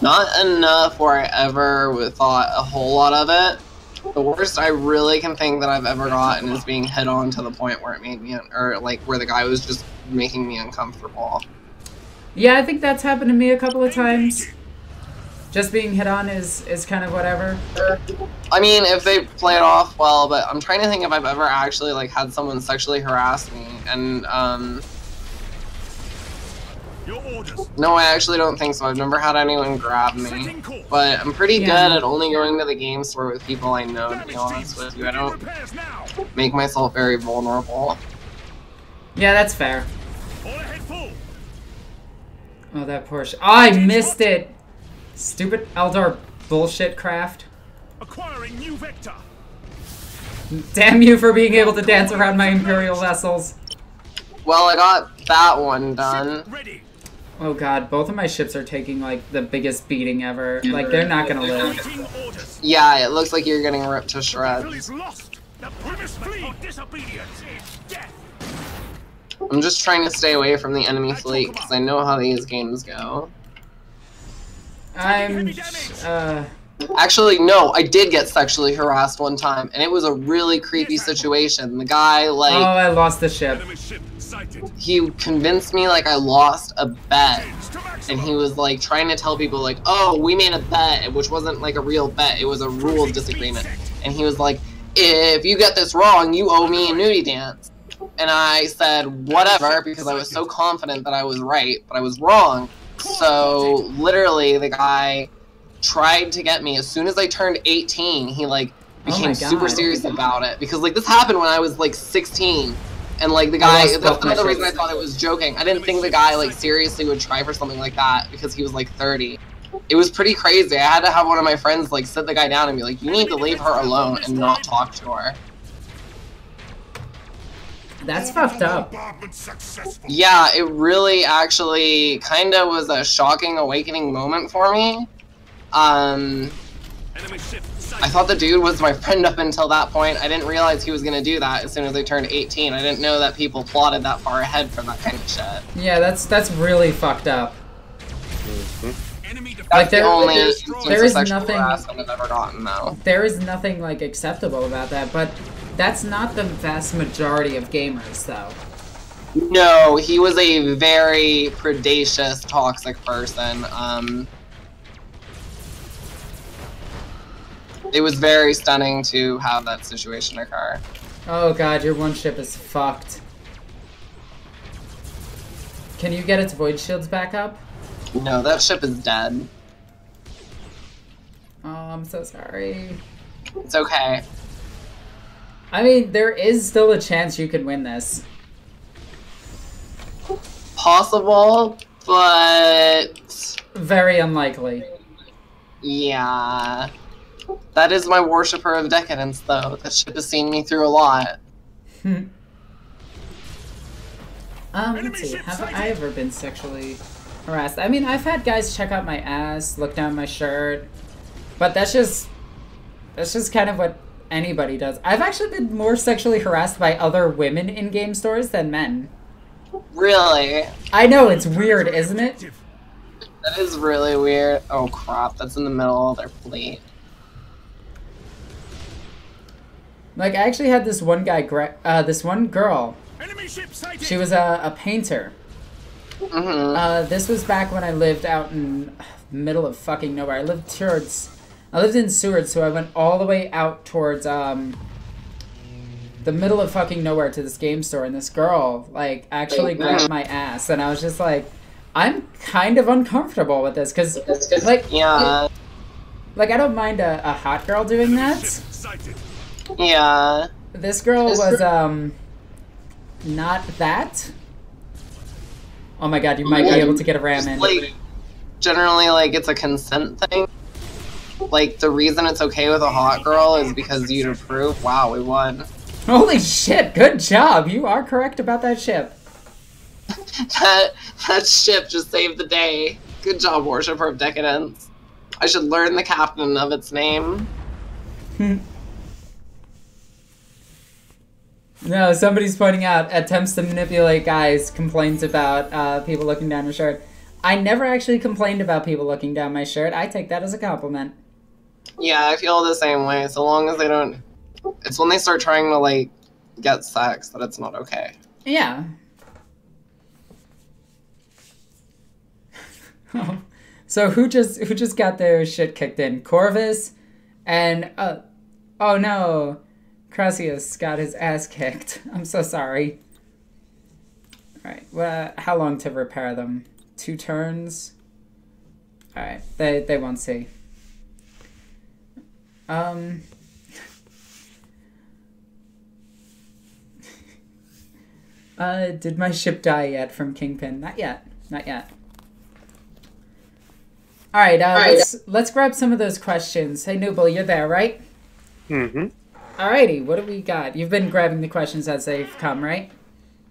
Not enough where I ever thought a whole lot of it. The worst I really can think that I've ever gotten is being hit on to the point where it made me, or like where the guy was just making me uncomfortable. Yeah, I think that's happened to me a couple of times. Just being hit on is kind of whatever. I mean, if they play it off well, but I'm trying to think if I've ever actually like had someone sexually harass me, and Your orders. no, I actually don't think so. I've never had anyone grab me, but I'm pretty good at only going to the game store with people I know, to be honest with you. I don't make myself very vulnerable. Yeah, that's fair. All ahead full. Oh, that Porsche. Oh, I missed it! Stupid Eldar bullshit craft. Acquiring new vector. Damn you for being able to dance around my Imperial vessels. Well, I got that one done. Ready. Oh god, both of my ships are taking like the biggest beating ever. Like they're not gonna live. Yeah, it looks like you're getting ripped to shreds. Lost. The premise of disobedience is death. I'm just trying to stay away from the enemy fleet because I know how these games go. Actually, no, I did get sexually harassed one time, and it was a really creepy situation. The guy, like... Oh, I lost the ship. He convinced me, like, I lost a bet. And he was, like, trying to tell people, like, oh, we made a bet, which wasn't, like, a real bet. It was a rule disagreement. And he was like, if you get this wrong, you owe me a nudie dance. And I said, whatever, because I was so confident that I was right, but I was wrong. So, literally, the guy tried to get me. As soon as I turned 18, he, like, became super serious about it. Because, like, this happened when I was, like, 16. And, like, the guy, that's another reason I thought it was joking. I didn't think the guy, like, seriously would try for something like that because he was, like, 30. It was pretty crazy. I had to have one of my friends, like, sit the guy down and be like, you need to leave her alone and not talk to her. That's fucked up. Yeah, it really actually kind of was a shocking awakening moment for me. I thought the dude was my friend up until that point. I didn't realize he was going to do that as soon as I turned 18. I didn't know that people plotted that far ahead for that kind of shit. Yeah, that's really fucked up. Enemy Like, The only there instance is of sexual nothing- harassment I've ever gotten, though. there is nothing, like, acceptable about that, but that's not the vast majority of gamers, though. No, he was a very predacious, toxic person. It was very stunning to have that situation occur. Oh god, your one ship is fucked. Can you get its void shields back up? No, that ship is dead. Oh, I'm so sorry. It's okay. I mean, there is still a chance you can win this. Possible, but... Very unlikely. Yeah. That is my worshipper of decadence, though. That ship has seen me through a lot. Let's see. Have I ever been sexually harassed? I mean, I've had guys check out my ass, look down my shirt, but that's just kind of what anybody does. I've actually been more sexually harassed by other women in game stores than men. Really? I know, it's weird, isn't it? That is really weird. Oh crap, that's in the middle of their fleet. Like, I actually had this one guy, this one girl. Enemy ship sighted. She was a painter. This was back when I lived out in middle of fucking nowhere. I lived in Seward, so I went all the way out towards the middle of fucking nowhere to this game store, and this girl like actually grabbed my ass, and I was just like, I'm kind of uncomfortable with this because like Yeah. like I don't mind a hot girl doing that. Sighted. Yeah. This girl was not that. Oh my god, you might be able to get a ram in. Like, generally, like, it's a consent thing. Like, the reason it's okay with a hot girl is because you'd approve. Wow, we won. Holy shit, good job. You are correct about that ship. That ship just saved the day. Good job, Worshipper of Decadence. I should learn the captain of its name. No, somebody's pointing out attempts to manipulate guys, complains about people looking down your shirt. I never actually complained about people looking down my shirt. I take that as a compliment. Yeah, I feel the same way. So long as they don't... It's when they start trying to, like, get sex that it's not okay. Yeah. So who just got their shit kicked in? Corvus and oh no, Crassius got his ass kicked. I'm so sorry. All right, well, how long to repair them? 2 turns. All right, they won't see. Did my ship die yet from Kingpin? Not yet. Not yet. All right, let's grab some of those questions. Hey, Nooble, you're there, right? Mm-hmm. Alrighty, what do we got? You've been grabbing the questions as they've come, right?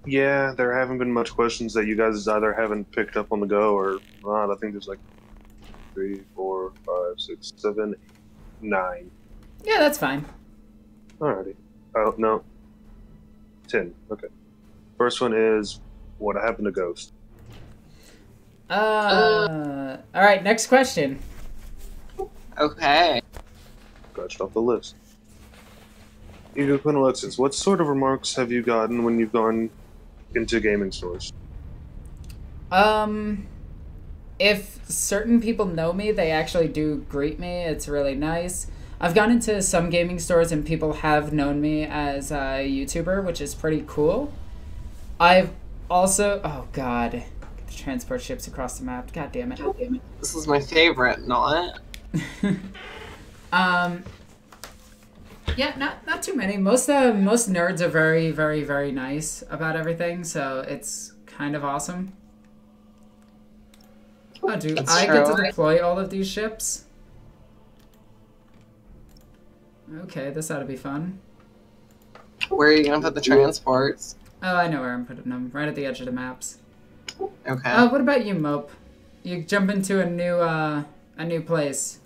Yeah, there haven't been much questions that you guys either haven't picked up on the go or not. I think there's like 3, 4, 5, 6, 7, 8, 9. Yeah, that's fine. Alrighty. Oh, no. 10. Okay. First one is, what happened to Ghost? Alright, next question. Okay. Scratched off the list. EgoqueenAlexis, what sort of remarks have you gotten when you've gone into gaming stores? If certain people know me, they actually do greet me. It's really nice. I've gone into some gaming stores and people have known me as a YouTuber, which is pretty cool. I've also... Oh, God. The transport ships across the map. God damn it. God damn it. This is my favorite, not? Yeah, not too many. Most nerds are very, very, very nice about everything, so it's kind of awesome. Oh, do I get to deploy all of these ships? Okay, this ought to be fun. Where are you gonna put the transports? Oh, I know where I'm putting them. Right at the edge of the maps. Okay. What about you, Mope? You jump into a new place.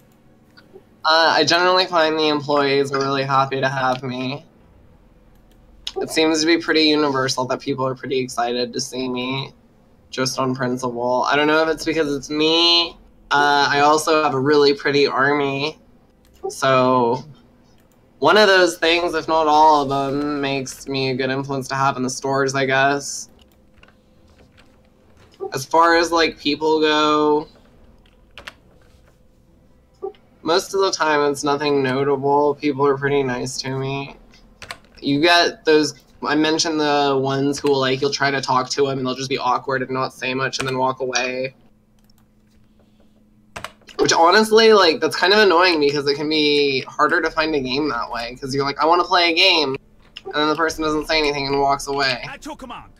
I generally find the employees are really happy to have me. It seems to be pretty universal that people are pretty excited to see me, just on principle. I don't know if it's because it's me, I also have a really pretty army. So one of those things, if not all of them, makes me a good influence to have in the stores, I guess. As far as, like, people go, most of the time it's nothing notable. People are pretty nice to me. You get those, I mentioned the ones who, like, you'll try to talk to them and they'll just be awkward and not say much and then walk away. Which, honestly, like, that's kind of annoying because it can be harder to find a game that way. Because you're like, I want to play a game. And then the person doesn't say anything and walks away. At your command.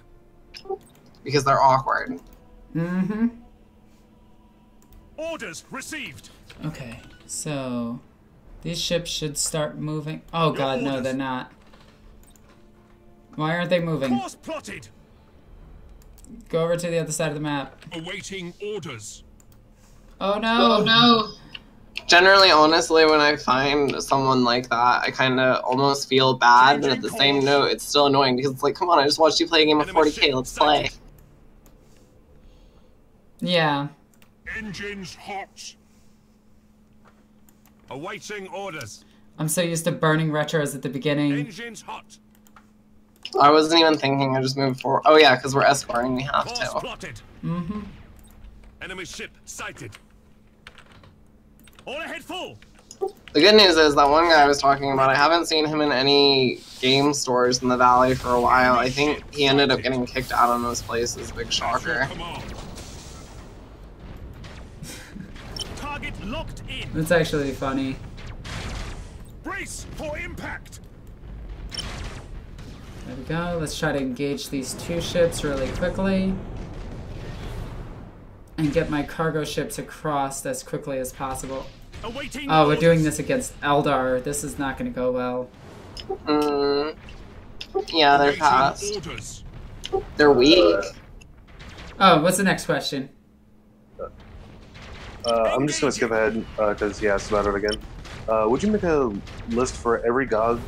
Because they're awkward. Mm-hmm. Orders received. Okay, so these ships should start moving. Oh god, no, they're not. Why aren't they moving? Course plotted. Go over to the other side of the map. Awaiting orders. Oh no! Oh no! Generally, honestly, when I find someone like that, I kind of almost feel bad, but at the same note, it's still annoying because it's like, come on, I just watched you play a game of 40k, let's play. Yeah. Engines hot. Awaiting orders. I'm so used to burning retros at the beginning. Engines hot. I wasn't even thinking, I just moved forward. Oh yeah, because we're escorting, we have Course to. plotted. Mm-hmm. Enemy ship sighted. All ahead full. The good news is that one guy I was talking about, I haven't seen him in any game stores in the valley for a while. I think he ended up getting kicked out of those places, big shocker. Target locked in. That's actually funny. Brace for impact. There we go. Let's try to engage these two ships really quickly. And get my cargo ships across as quickly as possible. Awaiting Oh, we're orders. doing this against Eldar. This is not going to go well. Yeah, they're Awaiting fast. orders. They're weak. Oh, what's the next question? I'm just gonna skip ahead because he asked about it again. Would you make a list for every god?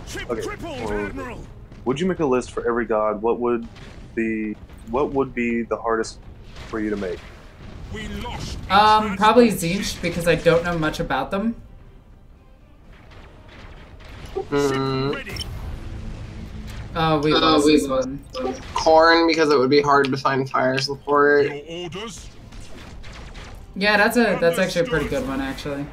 Ship Okay. crippled, Admiral. Would you make a list for every god? What would be the hardest for you to make? We lost. Probably Zinch, because I don't know much about them. Ready. Oh, we lost this one. Corn, because it would be hard to find fire support. Your orders. Yeah, that's actually a pretty good one, actually.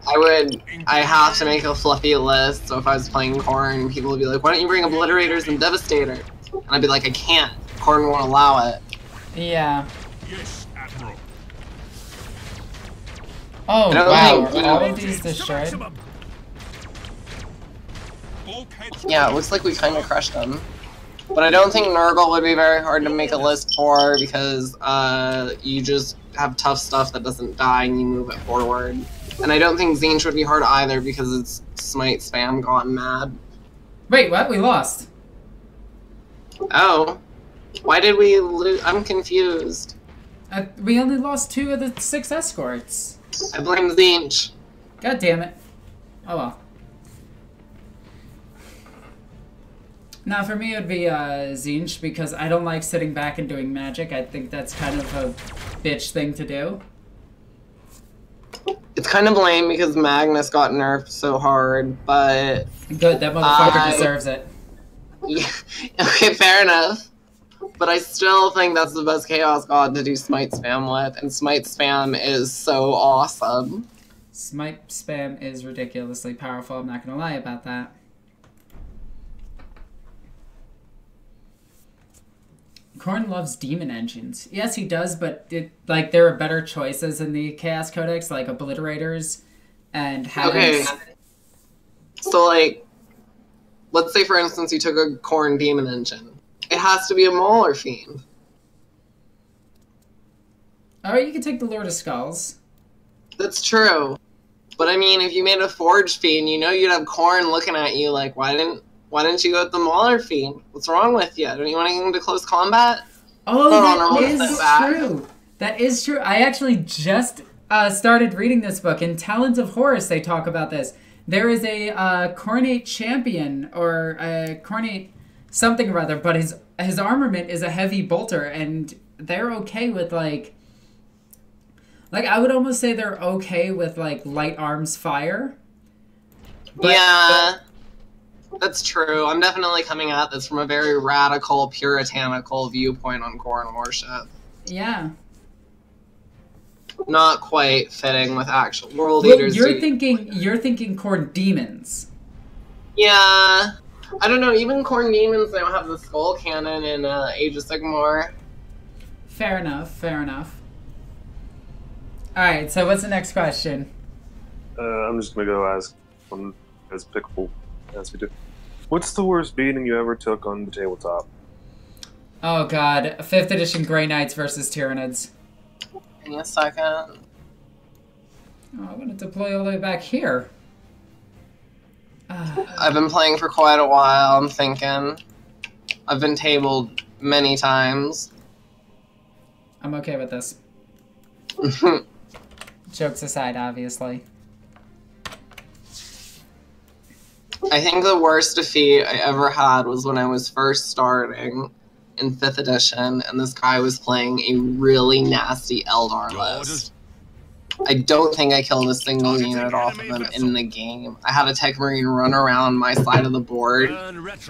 I have to make a fluffy list, so if I was playing Corn, people would be like, why don't you bring Obliterators and Devastator? And I'd be like, I can't. Corn won't allow it. Yeah. Yes, Admiral. Oh, I don't wow. think- Are all of these destroyed? Yeah, it looks like we kind of crushed them. But I don't think Nurgle would be very hard to make a list for, because you just have tough stuff that doesn't die and you move it forward. And I don't think Zinch would be hard either, because it's Smite spam gone mad. Wait, what? We lost. Oh. Why did we lose? I'm confused. We only lost 2 of the 6 escorts. I blame Zinch. God damn it. Oh well. Now, for me, it would be Zinch, because I don't like sitting back and doing magic. I think that's kind of a bitch thing to do. It's kind of lame because Magnus got nerfed so hard, but... Good, that motherfucker deserves it. Yeah, okay, fair enough. But I still think that's the best Chaos God to do Smite Spam with, and Smite Spam is so awesome. Smite spam is ridiculously powerful, I'm not gonna lie about that. Korn loves demon engines. Yes, he does, but there are better choices in the Chaos Codex, like Obliterators and Habits. Okay. So, like, let's say, for instance, you took a Korn demon engine. It has to be a Mauler Fiend. Alright, you can take the Lord of Skulls. That's true. But, I mean, if you made a Forged Fiend, you know you'd have Korn looking at you like, why didn't you go with the Mauler Fiend? What's wrong with you? Don't you want to get into close combat? Oh, Hold on, that is true. That is true. I actually just started reading this book. In Talons of Horus, they talk about this. There is a Cornate champion, or a Cornate something or other, but his armament is a heavy bolter, and they're okay with, like Like, I would almost say they're okay with, like, light arms fire. But, yeah, that's true. I'm definitely coming at this from a very radical, puritanical viewpoint on Khorne worship. Yeah. Not quite fitting with actual world eaters. You're thinking Khorne demons. Yeah. I don't know, even Khorne demons now have the skull cannon in Age of Sigmar. Fair enough, fair enough. Alright, so what's the next question? I'm just gonna go as pickable as we do. What's the worst beating you ever took on the tabletop? Oh god, 5th edition Grey Knights versus Tyranids. Give me a second. Oh, I'm gonna deploy all the way back here. I've been playing for quite a while, I'm thinking. I've been tabled many times. I'm okay with this. Jokes aside, obviously. I think the worst defeat I ever had was when I was first starting in 5th edition, and this guy was playing a really nasty Eldar list. I don't think I killed a single unit off of him in the game. I had a Tech Marine run around my side of the board,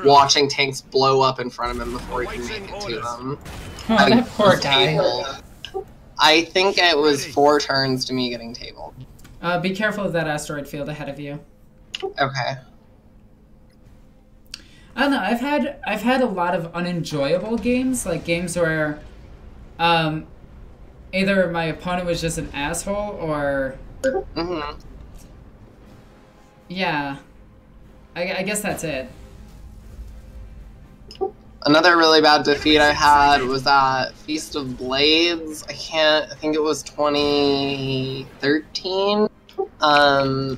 watching tanks blow up in front of him before he could make it to them. Oh, that poor guy. I think it was 4 turns to me getting tabled. Be careful of that asteroid field ahead of you. Okay. I don't know, I've had a lot of unenjoyable games, like games where either my opponent was just an asshole or yeah. I guess that's it. Another really bad defeat I had was at Feast of Blades. I think it was 2013. I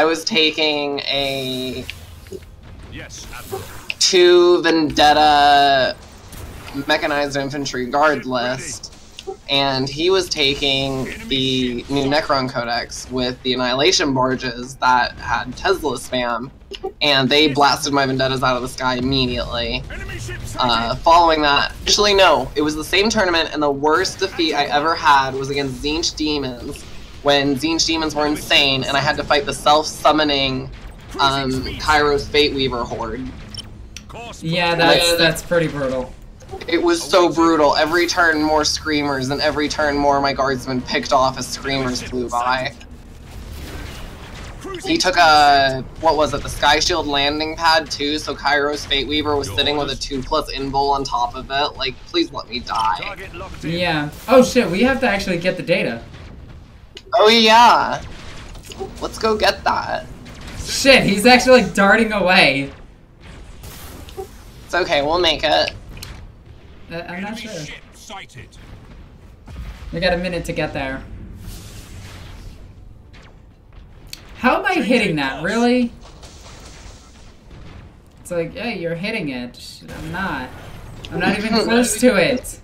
was taking a 2 Vendetta mechanized infantry guard list, and he was taking the new Necron Codex with the Annihilation barges that had Tesla spam, and they blasted my Vendettas out of the sky immediately. Following that, actually no, it was the same tournament, and the worst defeat I ever had was against Tzeentch Demons, when Tzeentch Demons were insane, and I had to fight the self-summoning Kairos Fateweaver horde. Yeah, that's pretty brutal. It was so brutal. Every turn more screamers, and every turn more of my guardsmen picked off as screamers flew by. He took a, what was it, the Sky Shield landing pad too, so Kairos Fateweaver was sitting with a 2+ invul on top of it. Like, please let me die. Yeah. Oh shit, we have to actually get the data. Oh yeah. Let's go get that. Shit, he's actually like darting away. It's okay, we'll make it. I'm not sure. We got a minute to get there. How am I hitting that? Really? It's like, hey, you're hitting it. I'm not. I'm not even close to it.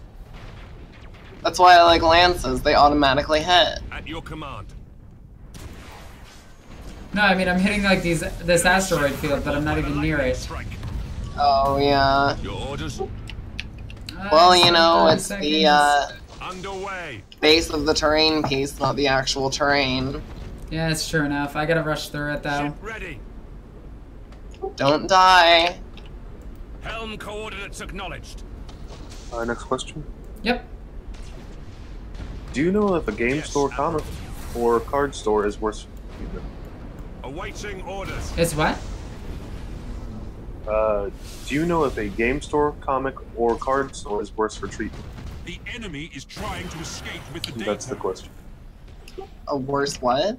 That's why I like lances. They automatically hit. At your command. No, I mean I'm hitting like this asteroid field, but I'm not even near it. Oh yeah. Your orders. Well, you know, it's seconds. the Underway. base of the terrain piece, not the actual terrain. Yeah, it's true enough. I gotta rush through it though. Ship ready. Don't die. Helm coordinates acknowledged. Next question. Yep. Do you know if a game store, comic, or card store is worse? Awaiting orders. It's what? Do you know if a game store, comic, or card store is worse for treatment? The enemy is trying to escape with the data. That's the question. A worse what?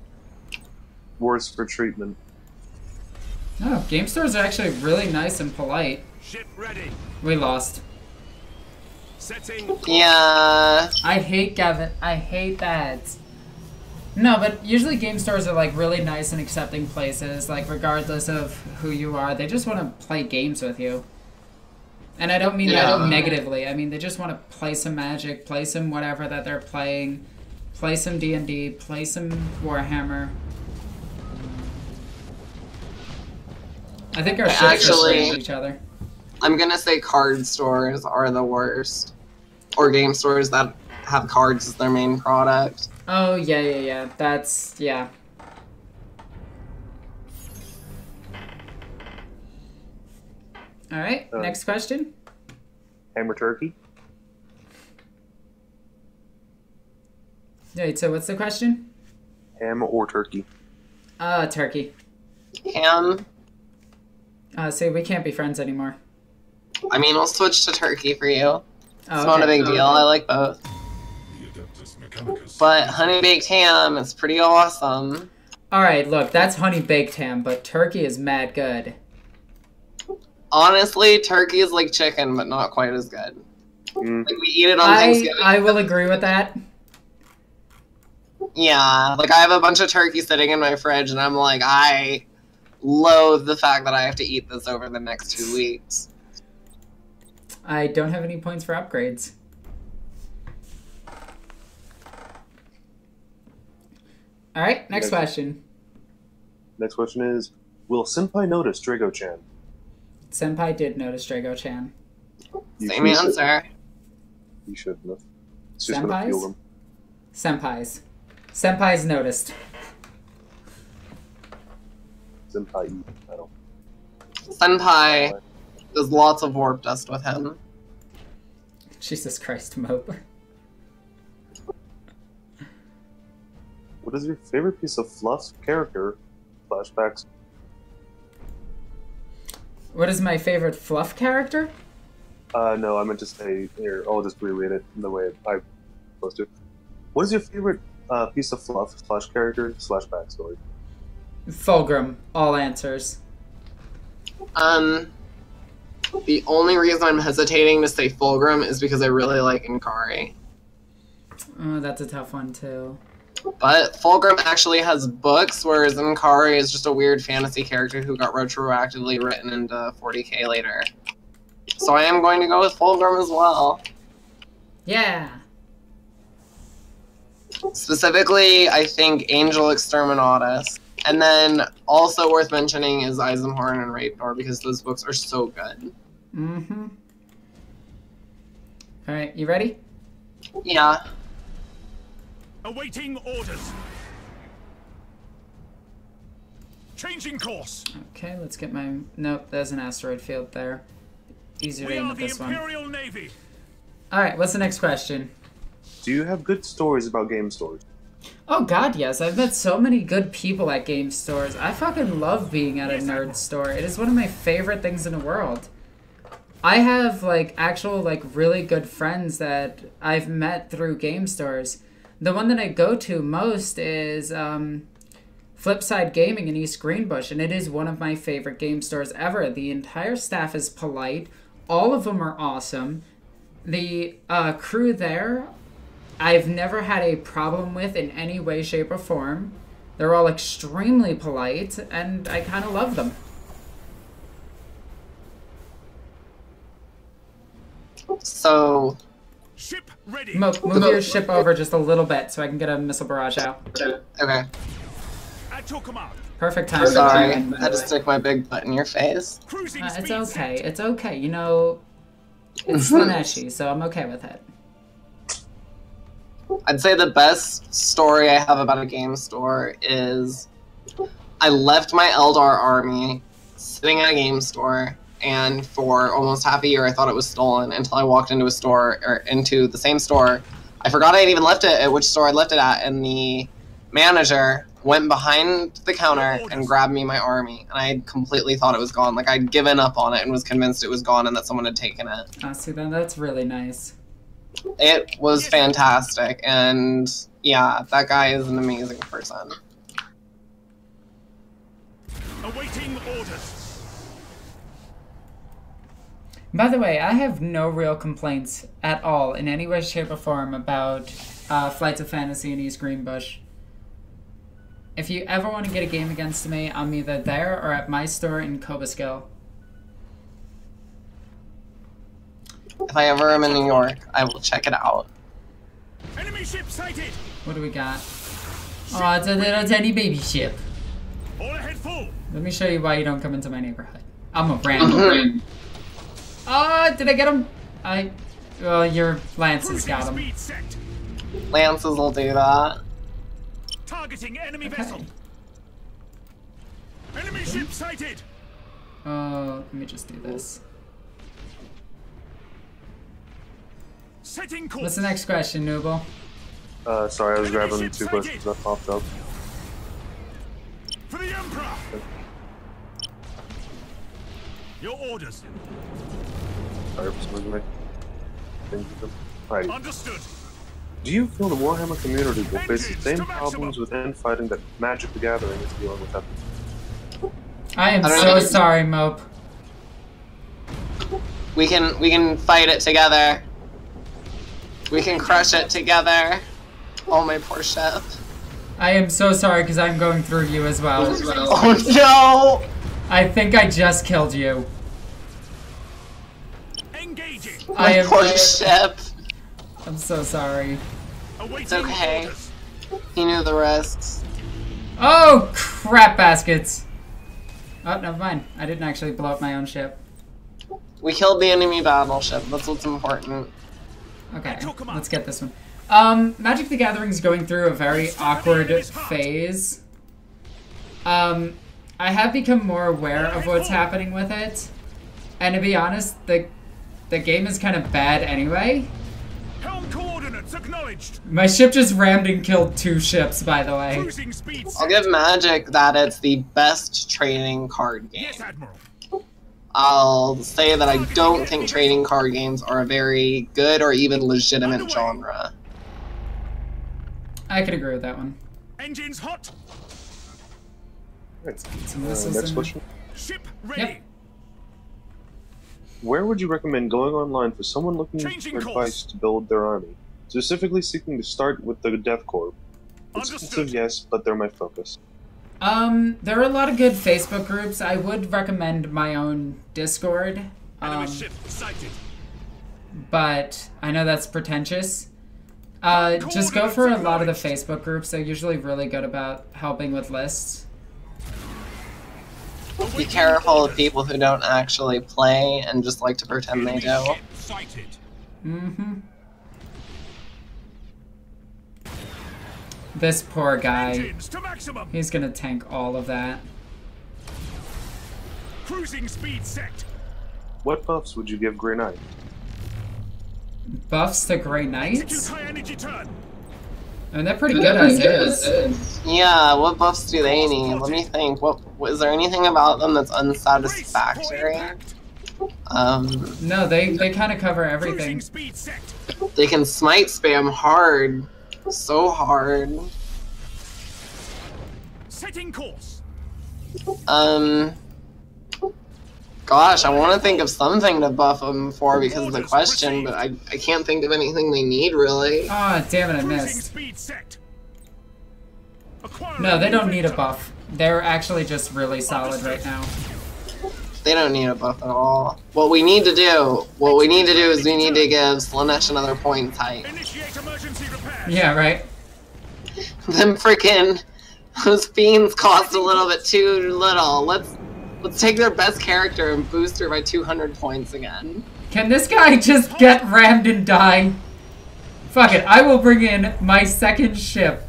Worse for treatment. No, game stores are actually really nice and polite. Ship ready. We lost. Setting. Yeah. I hate Gavin. I hate that. No, but usually game stores are like really nice and accepting places, like regardless of who you are. They just want to play games with you. And I don't mean that negatively. I mean, they just want to play some Magic, play some whatever that they're playing, play some D&D, play some Warhammer. I think our ships Actually, are each other. I'm gonna say card stores are the worst. Or game stores that have cards as their main product. Oh, yeah. That's, yeah. Alright, next question. Ham or turkey? Wait, so what's the question? Ham or turkey? Turkey. Ham. So we can't be friends anymore. I mean, I'll switch to turkey for you. Oh, It's not a big deal. I like both. The Adeptus Mechanicus. But honey baked ham is pretty awesome. Alright, look, that's honey baked ham, but turkey is mad good. Honestly, turkey is like chicken, but not quite as good. Mm. Like, we eat it on Thanksgiving. I will agree with that. Yeah, like I have a bunch of turkey sitting in my fridge, and I'm like, I loathe the fact that I have to eat this over the next 2 weeks. I don't have any points for upgrades. Alright, next question. Next question is, will Senpai notice Drago-chan? Senpai did notice Drago-chan. Same answer. You shouldn't have. It's just gonna fuel them. Senpais. Senpais noticed. Senpai, I don't. Senpai does lots of warp dust with him. Jesus Christ, Mope. What is your favorite piece of fluff, character, flashbacks? What is my favorite fluff character? No, I meant to say here. I'll just reread it the way I'm supposed to. What is your favorite piece of fluff / character / backstory? Fulgrim. All answers. The only reason I'm hesitating to say Fulgrim is because I really like Inkari. Oh, that's a tough one too. But Fulgrim actually has books, whereas Inkari is just a weird fantasy character who got retroactively written into 40k later. So I am going to go with Fulgrim as well. Yeah. Specifically, I think Angel Exterminatus. And then also worth mentioning is Eisenhorn and Raptor, because those books are so good. Mm-hmm. Alright, you ready? Yeah. Awaiting orders. Changing course. Okay, let's get my... Nope, there's an asteroid field there. Easier to We aim are with the this one. Imperial Navy. Alright, what's the next question? Do you have good stories about game stores? Oh god, yes. I've met so many good people at game stores. I fucking love being at a nerd store. It is one of my favorite things in the world. I have, like, actual, like, really good friends that I've met through game stores. The one that I go to most is Flipside Gaming in East Greenbush, and it is one of my favorite game stores ever. The entire staff is polite. All of them are awesome. The crew there, I've never had a problem with in any way, shape, or form. They're all extremely polite, and I kind of love them. So... Ship ready. Move your ship over just a little bit so I can get a missile barrage out. Okay. At your command. Perfect time. Sorry, I had to stick my big butt in your face. Cruising It's speed okay. set. It's okay. You know, it's Slaneshi, so I'm okay with it. I'd say the best story I have about a game store is I left my Eldar army sitting at a game store, and for almost half a year I thought it was stolen until I walked into a store, or into the same store. I forgot I had even left it at which store I left it at, and the manager went behind the counter and grabbed me my army, and I completely thought it was gone. Like, I'd given up on it and was convinced it was gone and that someone had taken it. See, then that's really nice. It was fantastic, and yeah, that guy is an amazing person. Awaiting orders. By the way, I have no real complaints at all in any way, shape, or form about Flights of Fantasy in East Greenbush. If you ever want to get a game against me, I'm either there or at my store in Cobuskill. If I ever am in New York, I will check it out. Enemy ship sighted. What do we got? Oh, it's a little tiny baby ship. All ahead full. Let me show you why you don't come into my neighborhood. I'm a random. Oh, did I get him? Well, your lances got him. Speed set. Lances will do that. Targeting enemy Okay. vessel. Enemy ship sighted. Let me just do this. Setting course. What's the next question, Nooble? Sorry, I was grabbing 2 questions that popped up. For the Emperor. Your orders. Sorry for some of Alright. Understood. Do you feel the Warhammer community will face the Engines same to problems with infighting that Magic the Gathering is dealing with at the I am I don't so know. sorry, Mope. We can fight it together. We can crush it together. Oh, my poor ship. I am so sorry because I'm going through you as well. Oh no! I think I just killed you. Engaging. I My am. poor ship. I'm so sorry. Awaiting It's okay. orders. He knew the risks. Oh, crap baskets. Oh, never mind. I didn't actually blow up my own ship. We killed the enemy battleship. That's what's important. Okay, took 'em out. let's get this one. Magic the Gathering's going through a very awkward phase. I have become more aware of what's happening with it. And to be honest, the game is kind of bad anyway. Helm coordinates acknowledged. My ship just rammed and killed 2 ships, by the way. Cruising speed I'll set. give Magic that it's the best trading card game. Yes, Admiral. I'll say that I don't think trading card games are a very good or even legitimate genre. I could agree with that one. Engines hot. Alright. Some missiles Next in- question. Ship ready. Yep. Where would you recommend going online for someone looking Changing for course. advice to build their army? Specifically seeking to start with the Death Corps. Expensive, Understood. yes, but they're my focus. There are a lot of good Facebook groups. I would recommend my own Discord. Enemy ship sighted. But I know that's pretentious. Just go for a lot of the Facebook groups. They're usually really good about helping with lists. Be careful of people who don't actually play and just like to pretend they do. Sighted. Mm-hmm. This poor guy. Engines to maximum. He's gonna tank all of that. Cruising speed set. What buffs would you give Grey Knight? Buffs to Grey Execute Knights? high energy turn. I mean, they're pretty good as is. Yeah, what buffs do they need? Let me think. What is there anything about them that's Brace for unsatisfactory? impact. No, they kind of cover everything. Cruising speed set. They can smite spam hard. So hard. Setting course. Gosh, I want to think of something to buff them for because of the question, but I can't think of anything they need really. Ah, damn it, I Cruising missed. speed set. Acquiring No, they don't new need a vector. buff. They're actually just really solid right now. They don't need a buff at all. What we need to do is we need to give Slanesh another point type. Initiate emergency repairs. Yeah, right? Them freaking those fiends cost a little bit too little. Let's take their best character and boost her by 200 points again. Can this guy just get rammed and die? Fuck it, I will bring in my second ship.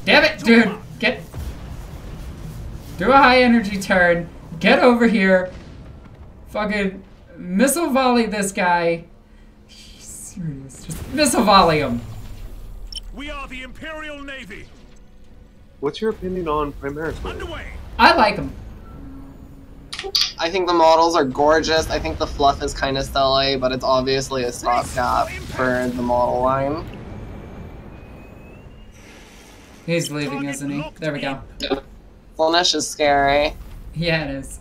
Damn it, dude! Do a high energy turn. Get over here. Fucking missile volley this guy. He's serious. Just missile volley him. We are the Imperial Navy. What's your opinion on Primaris? Underway. I like him. I think the models are gorgeous. I think the fluff is kind of silly, but it's obviously a stopgap for the model line. He's leaving, isn't he? There we go. Slanesh is scary. Yeah, it is.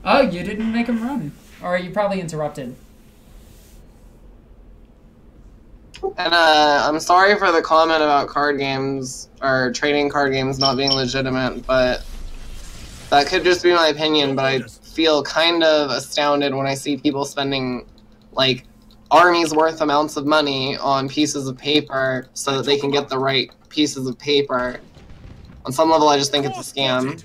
Oh, you didn't make him run. Or you probably interrupted. And I'm sorry for the comment about card games, or trading card games not being legitimate, but that could just be my opinion, but I feel kind of astounded when I see people spending, like, armies worth amounts of money on pieces of paper so that they can get the right pieces of paper. On some level, I just think it's a scam.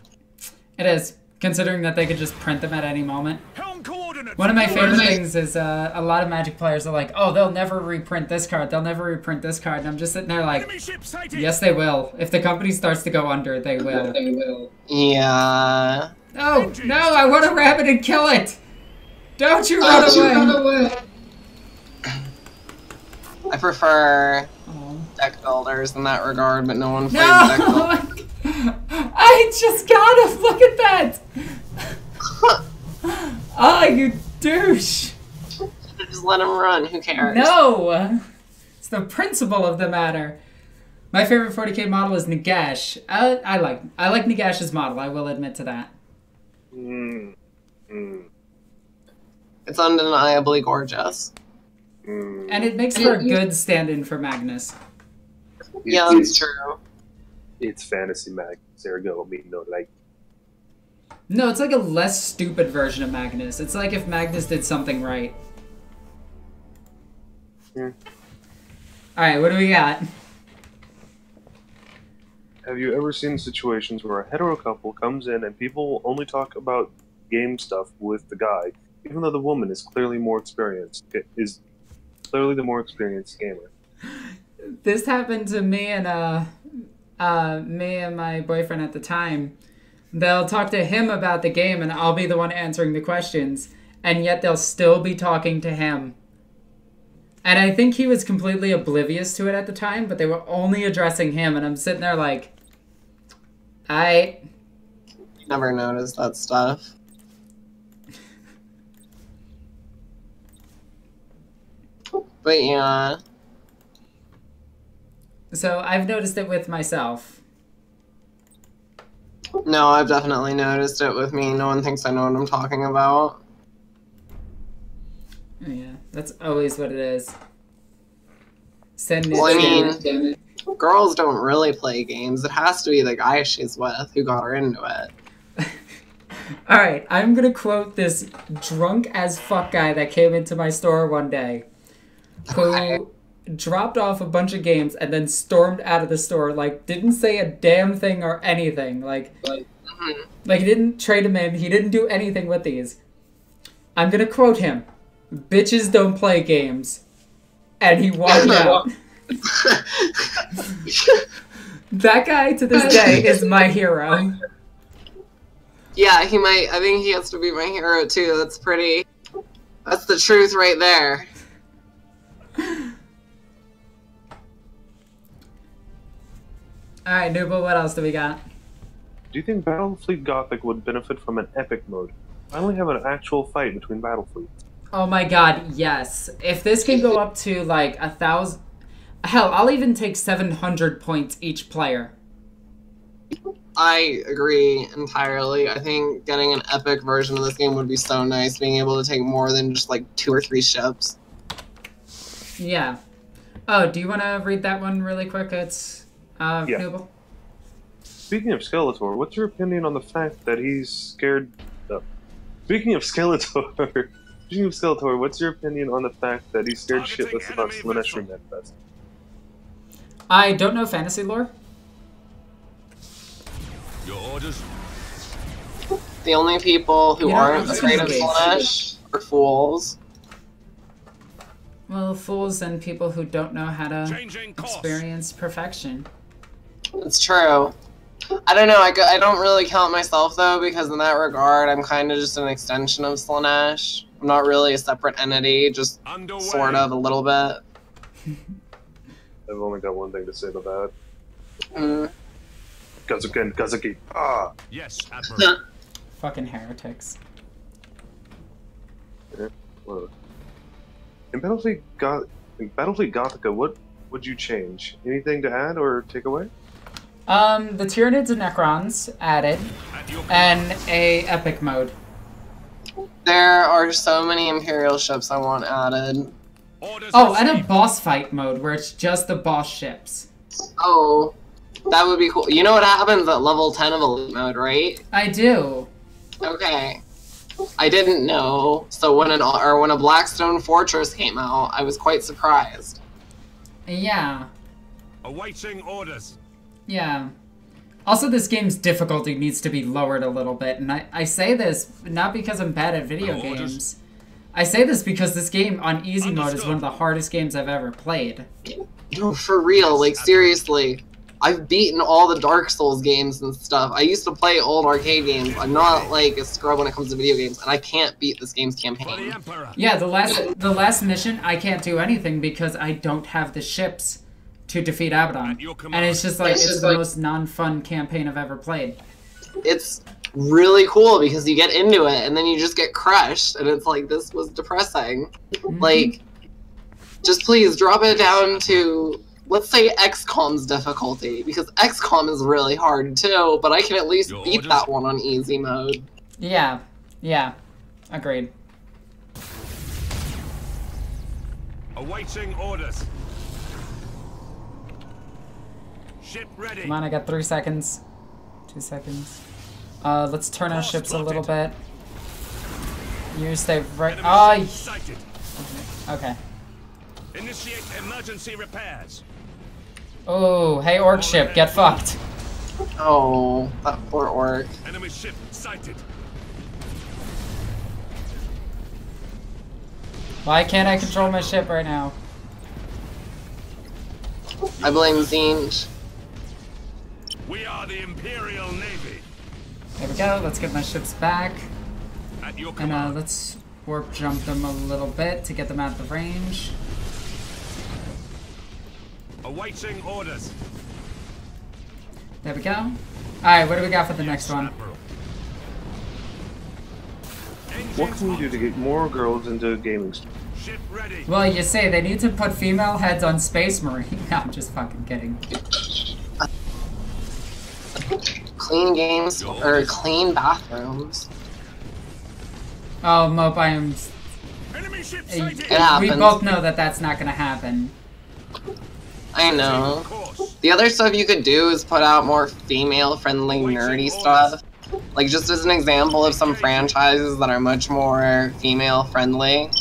It is, considering that they could just print them at any moment. Helm coordinates. One of my favorite things is a lot of Magic players are like, oh, they'll never reprint this card. They'll never reprint this card. And I'm just sitting there like, yes, they will. If the company starts to go under, they will. Yeah. No, no, I want to ram it and kill it. Don't you run away. I prefer deck builders in that regard, but no one plays No! deck builders. I just got him. Look at that. Oh, you douche. Just let him run. Who cares? No. It's the principle of the matter. My favorite 40k model is Nagash. I like Nagash's model. I will admit to that. It's undeniably gorgeous. And it makes for a good stand-in for Magnus. Yeah, that's true. It's fantasy mag. Ergo, me no like. No, it's like a less stupid version of Magnus. It's like if Magnus did something right. Alright, what do we got? Have you ever seen situations where a hetero couple comes in and people only talk about game stuff with the guy, even though the woman is clearly more experienced? It is clearly the more experienced gamer. This happened to me and my boyfriend at the time. They'll talk to him about the game and I'll be the one answering the questions, and yet they'll still be talking to him. And I think he was completely oblivious to it at the time, but they were only addressing him, and I'm sitting there like, I never noticed that stuff. But yeah. So I've noticed it with myself. No, I've definitely noticed it with me. No one thinks I know what I'm talking about. Yeah, that's always what it is. Send it. Well, I mean, girls don't really play games. It has to be the guy she's with who got her into it. Alright, I'm gonna quote this drunk as fuck guy that came into my store one day, who dropped off a bunch of games and then stormed out of the store, like, didn't say a damn thing or anything, like he didn't trade them in, he didn't do anything with these. I'm gonna quote him, "Bitches don't play games," and he walked out. That guy to this day is my hero. Yeah, I think he has to be my hero too. That's the truth right there. Alright, Nooble, what else do we got? Do you think Battlefleet Gothic would benefit from an epic mode? Finally have an actual fight between battle fleets. Oh my god, yes. If this can go up to like 1,000... Hell, I'll even take 700 points each player. I agree entirely. I think getting an epic version of this game would be so nice, being able to take more than just like 2 or 3 ships. Yeah. Oh, do you want to read that one really quick? It's... Yeah. Nooble? Speaking of Skeletor, what's your opinion on the fact that he's scared... Speaking of Skeletor... what's your opinion on the fact that he's scared shitless about Slaanesh Manifest? I don't know fantasy lore. Your orders? The only people who aren't it's afraid of engaged. Slaanesh are fools. Well, fools and people who don't know how to Changing course. experience perfection. It's true. I don't know, I don't really count myself though, because in that regard, I'm kind of just an extension of Slaanesh. I'm not really a separate entity, just Underway. sort of a little bit. I've only got one thing to say about that. Mm. Kazuki. Ah! Yes, Admiral. Fucking heretics. Yeah, well, in Battlefleet Gothica, what would you change? Anything to add or take away? The Tyranids and Necrons added, and a epic mode. There are so many Imperial ships I want added. Orders Oh, and a received. boss fight mode where it's just the boss ships. Oh, that would be cool. You know what happens at level 10 of Elite Mode, right? I do. Okay. I didn't know, so when a Blackstone Fortress came out, I was quite surprised. Yeah. Awaiting orders. Yeah. Also, this game's difficulty needs to be lowered a little bit, and I say this not because I'm bad at video No orders. games. I say this because this game on easy mode is one of the hardest games I've ever played. No, for real, like seriously. I've beaten all the Dark Souls games and stuff. I used to play old arcade games. I'm not like a scrub when it comes to video games, and I can't beat this game's campaign. Yeah, the last mission I can't do anything because I don't have the ships to defeat Abaddon. And it's just like it's the most non-fun campaign I've ever played. It's really cool because you get into it and then you just get crushed, and it's like, this was depressing. Like, just please drop it down to, let's say, XCOM's difficulty, because XCOM is really hard too, but I can at least beat that one on easy mode. Yeah, agreed. Awaiting orders. Ship ready. Come on, I got 3 seconds. 2 seconds. Let's turn our ships a little bit. You stay right. Okay. Initiate emergency repairs. Oh, hey, orc ship, get fucked. Oh, that poor orc. Enemy ship sighted. Why can't I control my ship right now? I blame Zinj. We are the Imperial Navy. There we go, let's get my ships back. At your And command. let's warp jump them a little bit to get them out of range. Awaiting orders. There we go. Alright, what do we got for the next one? What can we do to get more girls into gaming? Ship ready. Well, you say they need to put female heads on Space Marine. No, I'm just fucking kidding. Clean games, or clean bathrooms. Oh, Mobiums. Enemy ship sighted. It happens. We both know that that's not gonna happen. I know. The other stuff you could do is put out more female-friendly, nerdy stuff. Like, just as an example of some franchises that are much more female-friendly.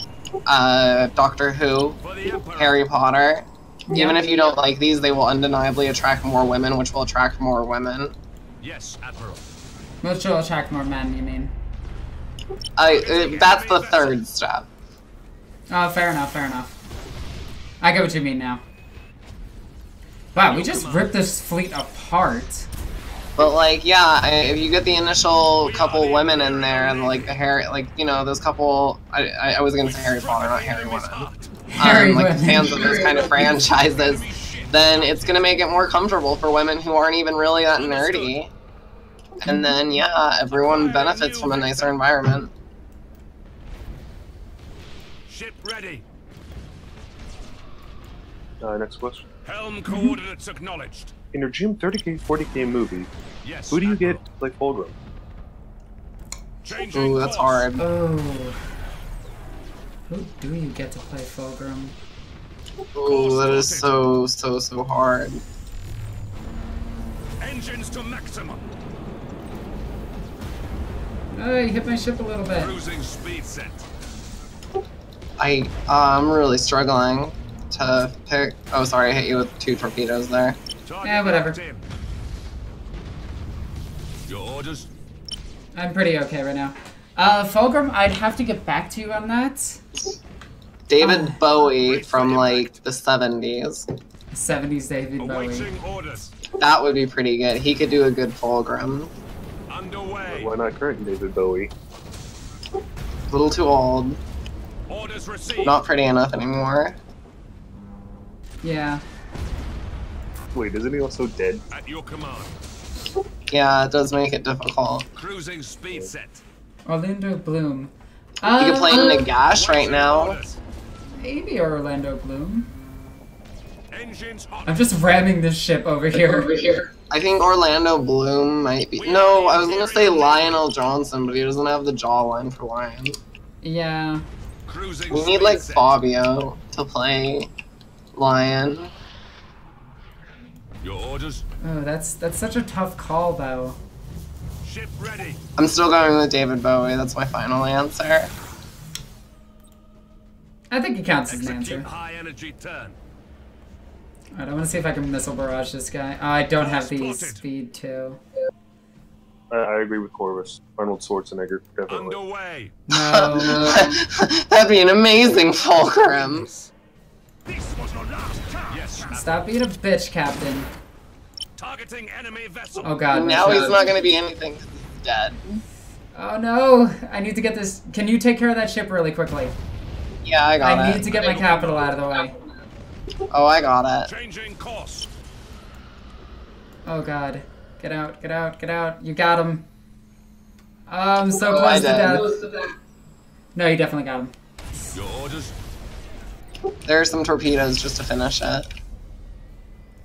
Doctor Who, Harry Potter. Even if you don't like these, they will undeniably attract more women, which will attract more women. Yes, Admiral. Which will attract more men, you mean? That's the third step. Oh, fair enough, fair enough. I get what you mean now. Wow, we just ripped this fleet apart. But like, yeah, if you get the initial couple women in there, and like the Harry, like, you know, those couple, I was gonna say Harry Potter, not Harry women. Like the fans of those kind of franchises, then it's gonna make it more comfortable for women who aren't even really that nerdy. And then, yeah, everyone benefits from a nicer environment. Ship ready. Next question. Helm coordinates acknowledged. In your June 30K, 40K movie, Yes. who do you Admiral. get to play Fulgrim? Changing Ooh, that's course. hard. Oh. Who do you get to play Fulgrim? Ooh, that is so hard. Engines to maximum. Oh, you hit my ship a little bit. Cruising speed set. I'm really struggling to pick. Oh, sorry, I hit you with 2 torpedoes there. Target Yeah, whatever. locked in. Your orders. I'm pretty okay right now. Fulgrim, I'd have to get back to you on that. David Bowie from like the 70s. 70s David Bowie. Awaiting orders. That would be pretty good. He could do a good Fulgrim. Underway. Why not current David Bowie? A little too old. Orders received. Not pretty enough anymore. Yeah. Wait, isn't he also dead? At your command. Yeah, it does make it difficult. Cruising speed set. Orlando Bloom. You can play Nagash right now. Orders. Maybe Orlando Bloom. Engines hot. I'm just ramming this ship over here. I think Orlando Bloom might be. No, I was gonna say Lionel Johnson, but he doesn't have the jawline for Lion. Yeah. Cruising We need speed like set. Fabio to play Lion. Your orders. Oh, that's such a tough call, though. Ship ready. I'm still going with David Bowie. That's my final answer. I think it counts as an Execute answer. high energy turn. Alright, I want to see if I can missile barrage this guy. I don't have the Spotted. speed, too. I agree with Horus. Arnold Schwarzenegger, definitely. Underway. No. That'd be an amazing fulcrum. This was your last chance. Yes. Stop being a bitch, Captain. Targeting enemy vessel. Oh god. Now no. he's not going to be anything 'cause he's dead. Oh no! I need to get this. Can you take care of that ship really quickly? Yeah, I got it. I need to get my capital out of the way. Oh, I got it. Changing course. Oh god. Get out, get out, get out. You got him. Oh, I'm so Oh, close I to did. death. No, you definitely got him. Your orders. There are some torpedoes just to finish it.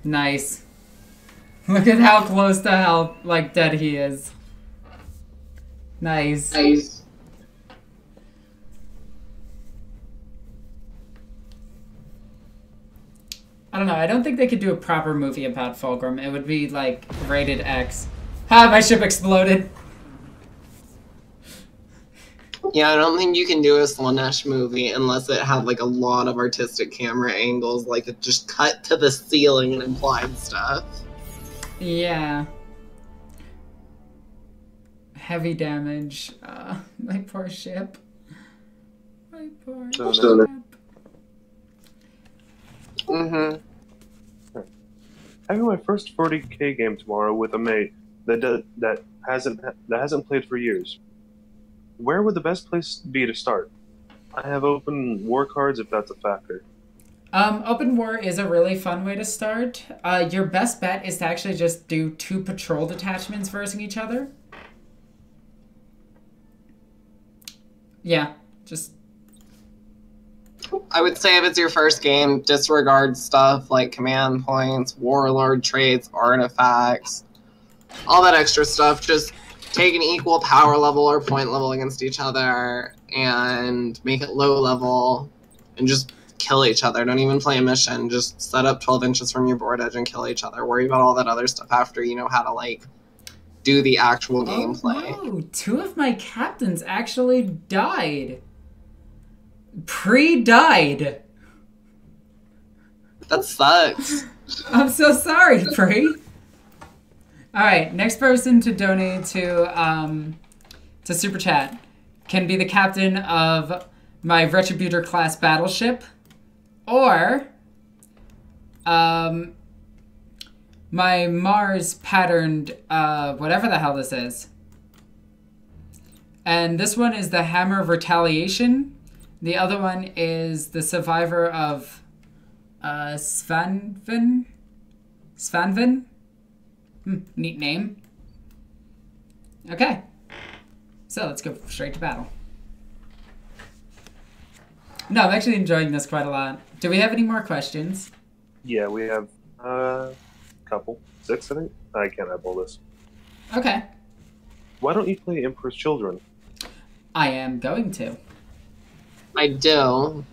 Nice. Look at how close to how, like, dead he is. Nice. Nice. I don't know, I don't think they could do a proper movie about Fulcrum. It would be, like, rated X. Ha! My ship exploded! Yeah, I don't think you can do a Slanesh movie unless it had like a lot of artistic camera angles, like it just cut to the ceiling and implied stuff. Yeah. Heavy damage. My poor ship. My poor ship. Mm-hmm. Having my first 40k game tomorrow with a mate that hasn't played for years. Where would the best place be to start? I have open war cards if that's a factor. Open war is a really fun way to start. Your best bet is to actually just do 2 patrol detachments versing each other. Yeah, just... I would say if it's your first game, disregard stuff like command points, warlord traits, artifacts, all that extra stuff. Just take an equal power level or point level against each other and make it low level and just kill each other. Don't even play a mission. Just set up 12 inches from your board edge and kill each other. Worry about all that other stuff after you know how to, like, do the actual gameplay. Oh, 2 of my captains actually died. Pre-died. That sucks. I'm so sorry, Pre. Alright, next person to donate to Super Chat can be the captain of my Retributor class battleship, or my Mars patterned whatever the hell this is. And this one is the Hammer of Retaliation. The other one is the survivor of Svanvin? Svanvin? Neat name. Okay. So let's go straight to battle. No, I'm actually enjoying this quite a lot. Do we have any more questions? Yeah, we have a couple. 6, I think. I can't eyeball this. Okay. Why don't you play Emperor's Children? I am going to. I do.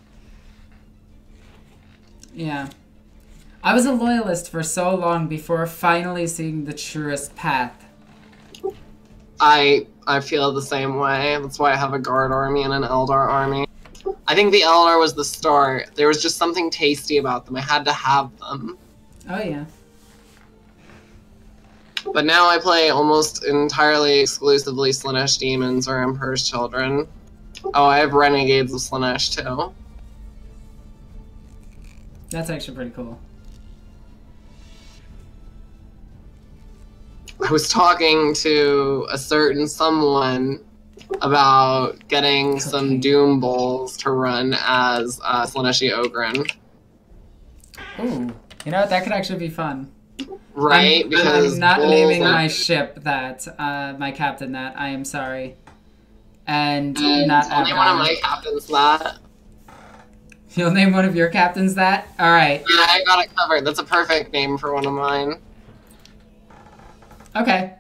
Yeah. I was a loyalist for so long before finally seeing the truest path. I feel the same way. That's why I have a guard army and an eldar army. I think the eldar was the start. There was just something tasty about them. I had to have them. Oh yeah. But now I play almost entirely exclusively Slanesh Demons or Emperor's Children. Oh, I have Renegades of Slanesh too. That's actually pretty cool. I was talking to a certain someone about getting some Doom Bowls to run as Slaneshi Ogren. Ooh. You know what? That could actually be fun. Right? Because I'm not Bulls naming are- my ship that, my captain that. I am sorry. And not Only one of Abaddon. my captains that. You'll name one of your captains that? Alright. Yeah, I got it covered. That's a perfect name for one of mine. Okay.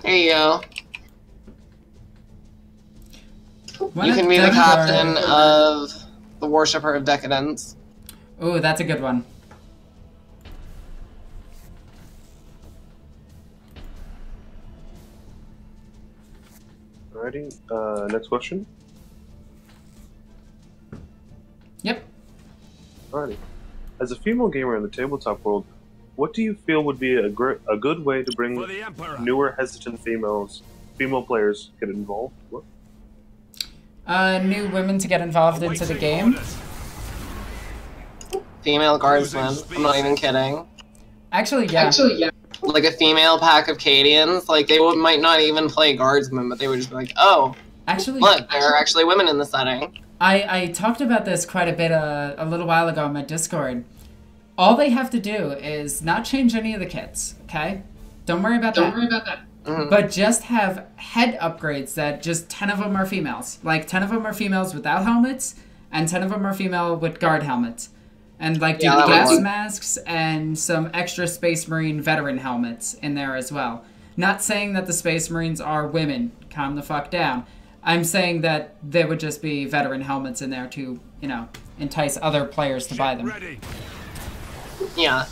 There you go. One You of can be the them captain are- of the Worshipper of Decadence. Ooh, that's a good one. Alrighty, next question. Yep. Alrighty. As a female gamer in the tabletop world, What do you feel would be a good way to bring For the Emperor. newer, hesitant female players get involved? What? New women to get involved into the game. Orders. Female guardsmen. I'm not even kidding. Actually, yeah. Like a female pack of Cadians. Like, they might not even play guardsmen, but they would just be like, oh, Actually, look, there are actually women in the setting. I talked about this quite a bit a little while ago on my Discord. All they have to do is not change any of the kits, okay? Don't worry about that. Mhm. But just have head upgrades that just 10 of them are females. Like 10 of them are females without helmets, and 10 of them are female with guard helmets. And like do Yeah, that would gas work. masks and some extra Space Marine veteran helmets in there as well. Not saying that the Space Marines are women. Calm the fuck down. I'm saying that there would just be veteran helmets in there to, you know, entice other players to buy them. Ready. Yeah.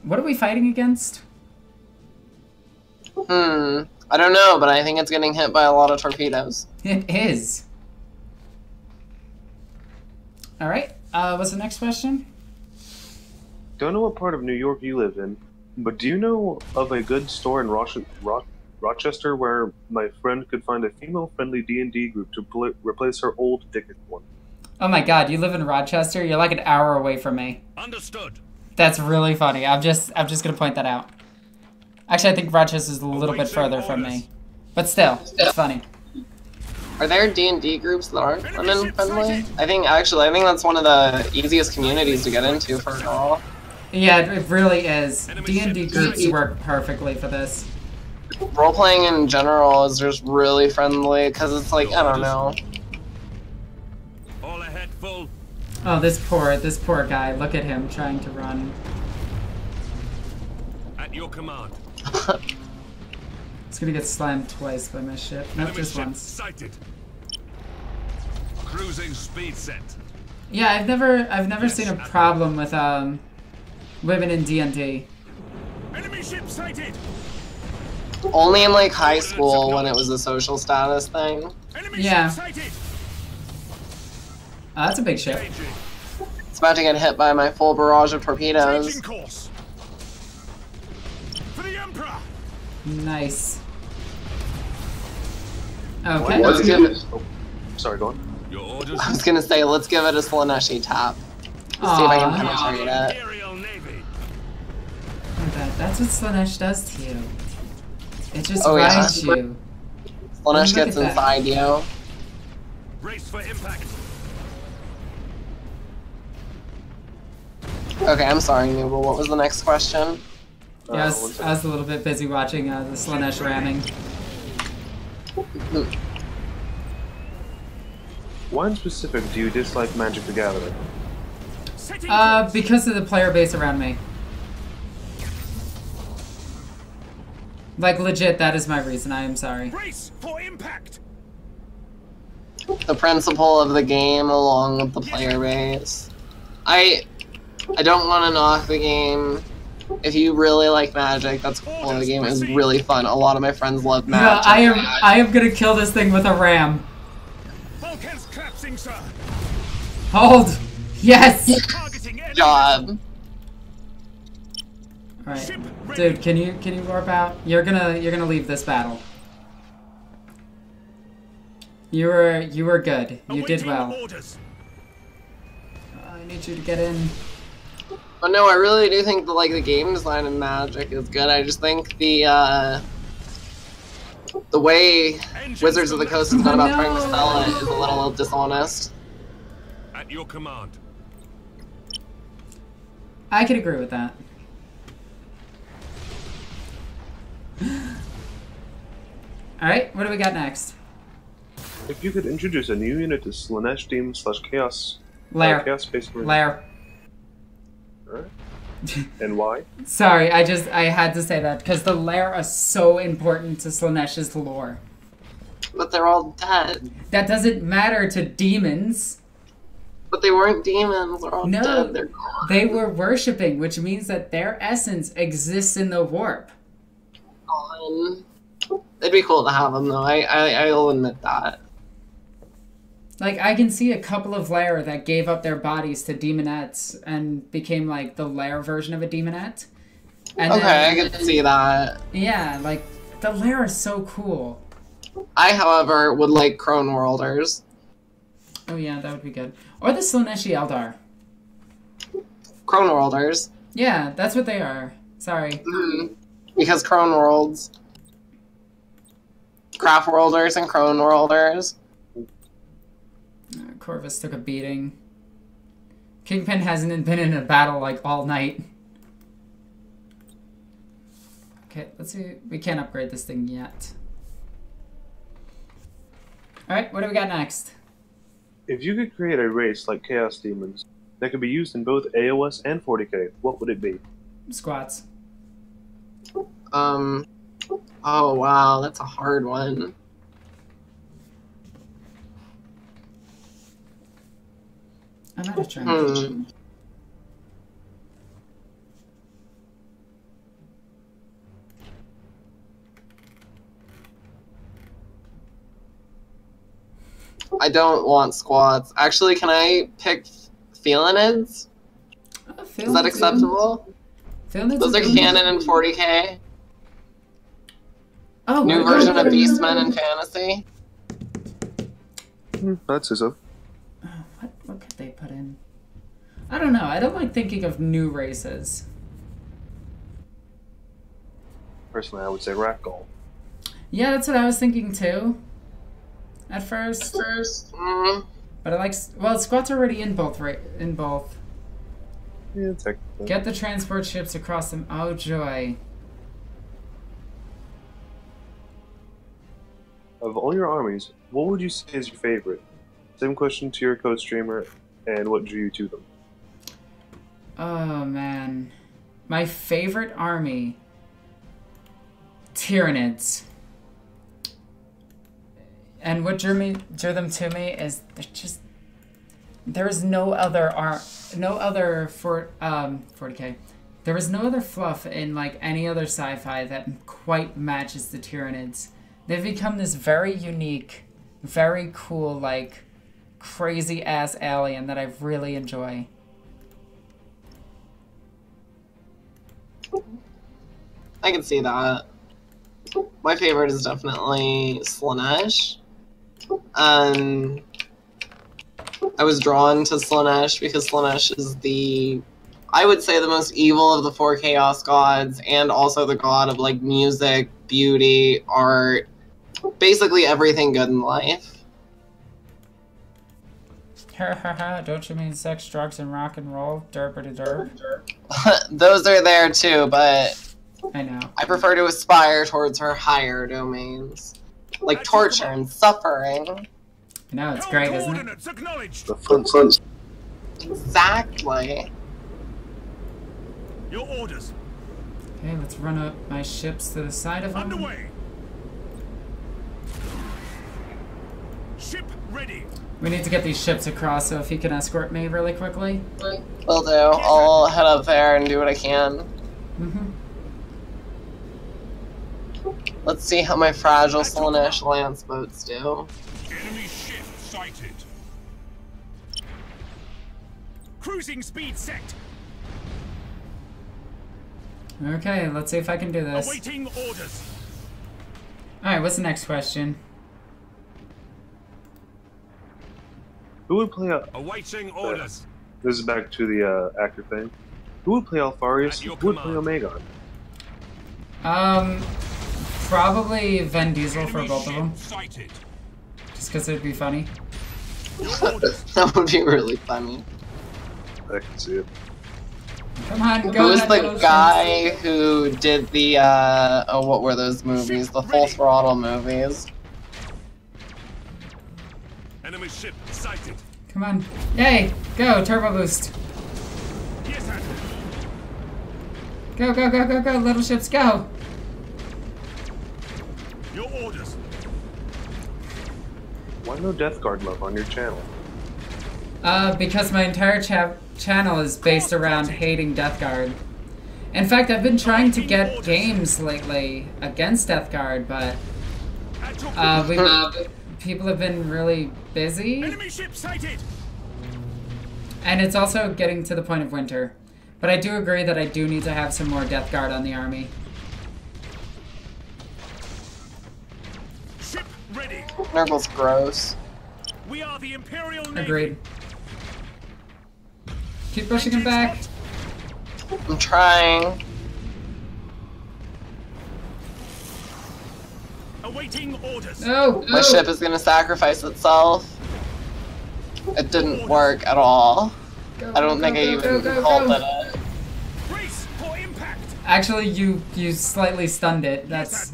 What are we fighting against? I don't know, but I think it's getting hit by a lot of torpedoes. It is. Alright, what's the next question? Don't know what part of New York you live in, but do you know of a good store in Rochester where my friend could find a female-friendly D&D group to replace her old addicted one? Oh my god, you live in Rochester? You're like an hour away from me. Understood. That's really funny. I'm just gonna point that out. Actually, I think Rochester's a little bit further from me. But still, it's funny. Are there D&D groups that aren't women-friendly? I think that's one of the easiest communities to get into for it all. Yeah, it really is. D&D groups work perfectly for this. Role-playing in general is just really friendly, because it's like, I don't know. All ahead full. Oh, this poor guy. Look at him trying to run. At your command. It's gonna get slammed twice by my ship. Not Enemy just ship once. sighted. Cruising speed set. Yeah, I've never seen a problem with women in D&D. Enemy ship sighted. Only in like high school when it was a social status thing. Enemy Yeah. ship sighted. Oh, that's a big ship. Changing. It's about to get hit by my full barrage of torpedoes. Changing course. For the Emperor. Nice. Okay. Let's give it. Oh, sorry, go on. Your orders. I was gonna say, let's give it a Slaneshi tap. Let's see if I can Aw. penetrate it. Imperial Navy. That's what Slanesh does to you. It just Oh, yeah. rides you. Slanesh Look gets at that. inside you. Brace for impact. Okay, I'm sorry, Nooble. What was the next question? Yeah, I one was second. a little bit busy watching the Slanesh ramming. Why in specific do you dislike Magic the Gathering? Setting course. Because of the player base around me. Like, legit, that is my reason. I am sorry. Brace for impact. The principle of the game along with the player base. I don't want to knock the game. If you really like Magic, that's cool. The game is really fun. A lot of my friends love No, Magic. I am gonna kill this thing with a ram. Vulcan's collapsing, sir. Hold! Yes! Targeting enemy. Job. Alright. Ship ready. Dude, can you warp out? You're gonna leave this battle. You were good. You did Awaiting well. Orders. I need you to get in. But no, I really do think that like the game design in Magic is good. I just think the way Wizards of the Coast has gone about trying to sell it is a little dishonest. At your command. I could agree with that. Alright, what do we got next? If you could introduce a new unit to Slanesh Team / Chaos Lair. Chaos Space Marine. Lair. Alright. And why? Sorry, I had to say that because the lair are so important to Slanesh's lore. But they're all dead. That doesn't matter to demons. But they weren't demons. They're all No, dead. They're gone. they were worshipping, which means that their essence exists in the warp. It'd be cool to have them though. I'll admit that. Like, I can see a couple of lair that gave up their bodies to demonettes and became, like, the lair version of a demonette. And okay, then, I can see that. yeah, like, the lair is so cool. I, however, would like Crone Worlders. Oh, yeah, that would be good. Or the Slaneshi Eldar. Crone Worlders. Yeah, that's what they are. Sorry. Because Crone Worlds. Craft Worlders and Crone Worlders. Corvus took a beating. Kingpin hasn't been in a battle, like, all night. Okay, let's see. We can't upgrade this thing yet. Alright, what do we got next? If you could create a race like Chaos Demons that could be used in both AOS and 40k, what would it be? Squats. Oh wow, that's a hard one. I'm out of track. I don't want squats. Actually, can I pick Felinids? Is that acceptable? Those are canon in 40k. Oh, New version of Beastmen in fantasy. That's so. What could they put in? I don't know. I don't like thinking of new races. Personally, I would say Ragdoll. Yeah, that's what I was thinking too. At first. But I like. Well, squats are already in both. In both. Yeah, technically. Get the transport ships across them. Oh joy. Of all your armies, what would you say is your favorite? Same question to your co-streamer, and what drew you to them? Oh man, my favorite army. Tyranids. And what drew them to me is there is no other 40k. There is no other fluff in like any other sci-fi that quite matches the Tyranids. They've become this very unique, very cool, like crazy ass alien that I really enjoy. I can see that. My favorite is definitely Slaanesh. I was drawn to Slaanesh because Slaanesh is I would say the most evil of the 4 Chaos gods, and also the god of like music, beauty, art, basically everything good in life. Don't you mean sex, drugs, and rock and roll? Derpity derp. Those are there too, but I know. I prefer to aspire towards her higher domains. Like torture and suffering. No, it's great, isn't it? The fun. Exactly. Your orders. Okay, let's run up my ships to the side of them. Underway. Ship ready. We need to get these ships across, so if you can escort me really quickly. Will do. I'll head up there and do what I can. Let's see how my fragile Slaanesh lance boats do. Enemy ship sighted. Cruising speed set. Okay, let's see if I can do this. Awaiting orders. Alright, what's the next question? Who would play Awaiting orders. This is back to the actor thing. Who would play Alfarius? Who would play Omegon? Probably Vin Diesel for both of them. Sighted. Just because it'd be funny. That would be really funny. I can see it. Come on, go. Who was the guy who did the, what were those movies? The Full Throttle movies. Enemy ship sighted. Come on. Yay! Go, turbo boost. Yes, sir. Go, go, go, go, go, little ships, go! Your orders. Why no Death Guard love on your channel? Because my entire channel is based around hating Death Guard. In fact, I've been trying to get games lately against Death Guard, but people have been really busy. Enemy ship sighted. And it's also getting to the point of winter. But I do agree that I do need to have some more Death Guard on the army. Ship ready. Nurgle's gross. We are the Imperial Navy. Agreed. Keep pushing him back. I'm trying. Awaiting orders. No! My ship is gonna sacrifice itself. It didn't work at all. Go, I don't think I even halted it. Brace for impact. Actually, you slightly stunned it. That's...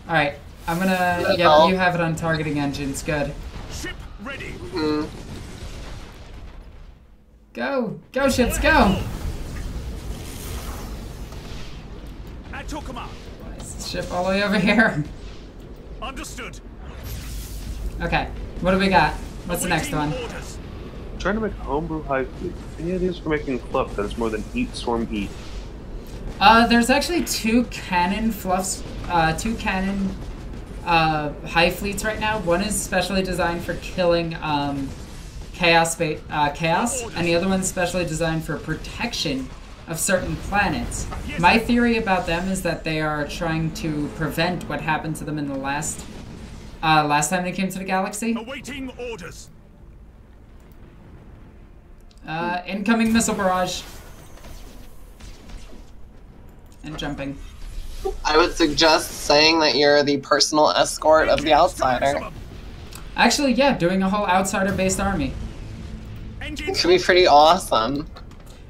Alright, I'm gonna... Yep, Oh. you have it on targeting engines. Good. Ship ready. Hmm. Go! Go, ships, go! At your command. Why is this ship all the way over here? Understood. Okay, what do we got? What's the next one? Awaiting orders. Trying to make a homebrew hive fleet. Any ideas for making fluff that is more than eat, swarm, eat? There's actually two cannon fluffs, two cannon hive fleets right now. One is specially designed for killing chaos, and the other one's specially designed for protection of certain planets. My theory about them is that they are trying to prevent what happened to them in the last time they came to the galaxy. Awaiting orders. Incoming missile barrage. And jumping. I would suggest saying that you're the personal escort of the outsider. Actually, yeah, doing a whole outsider-based army. It should be pretty awesome.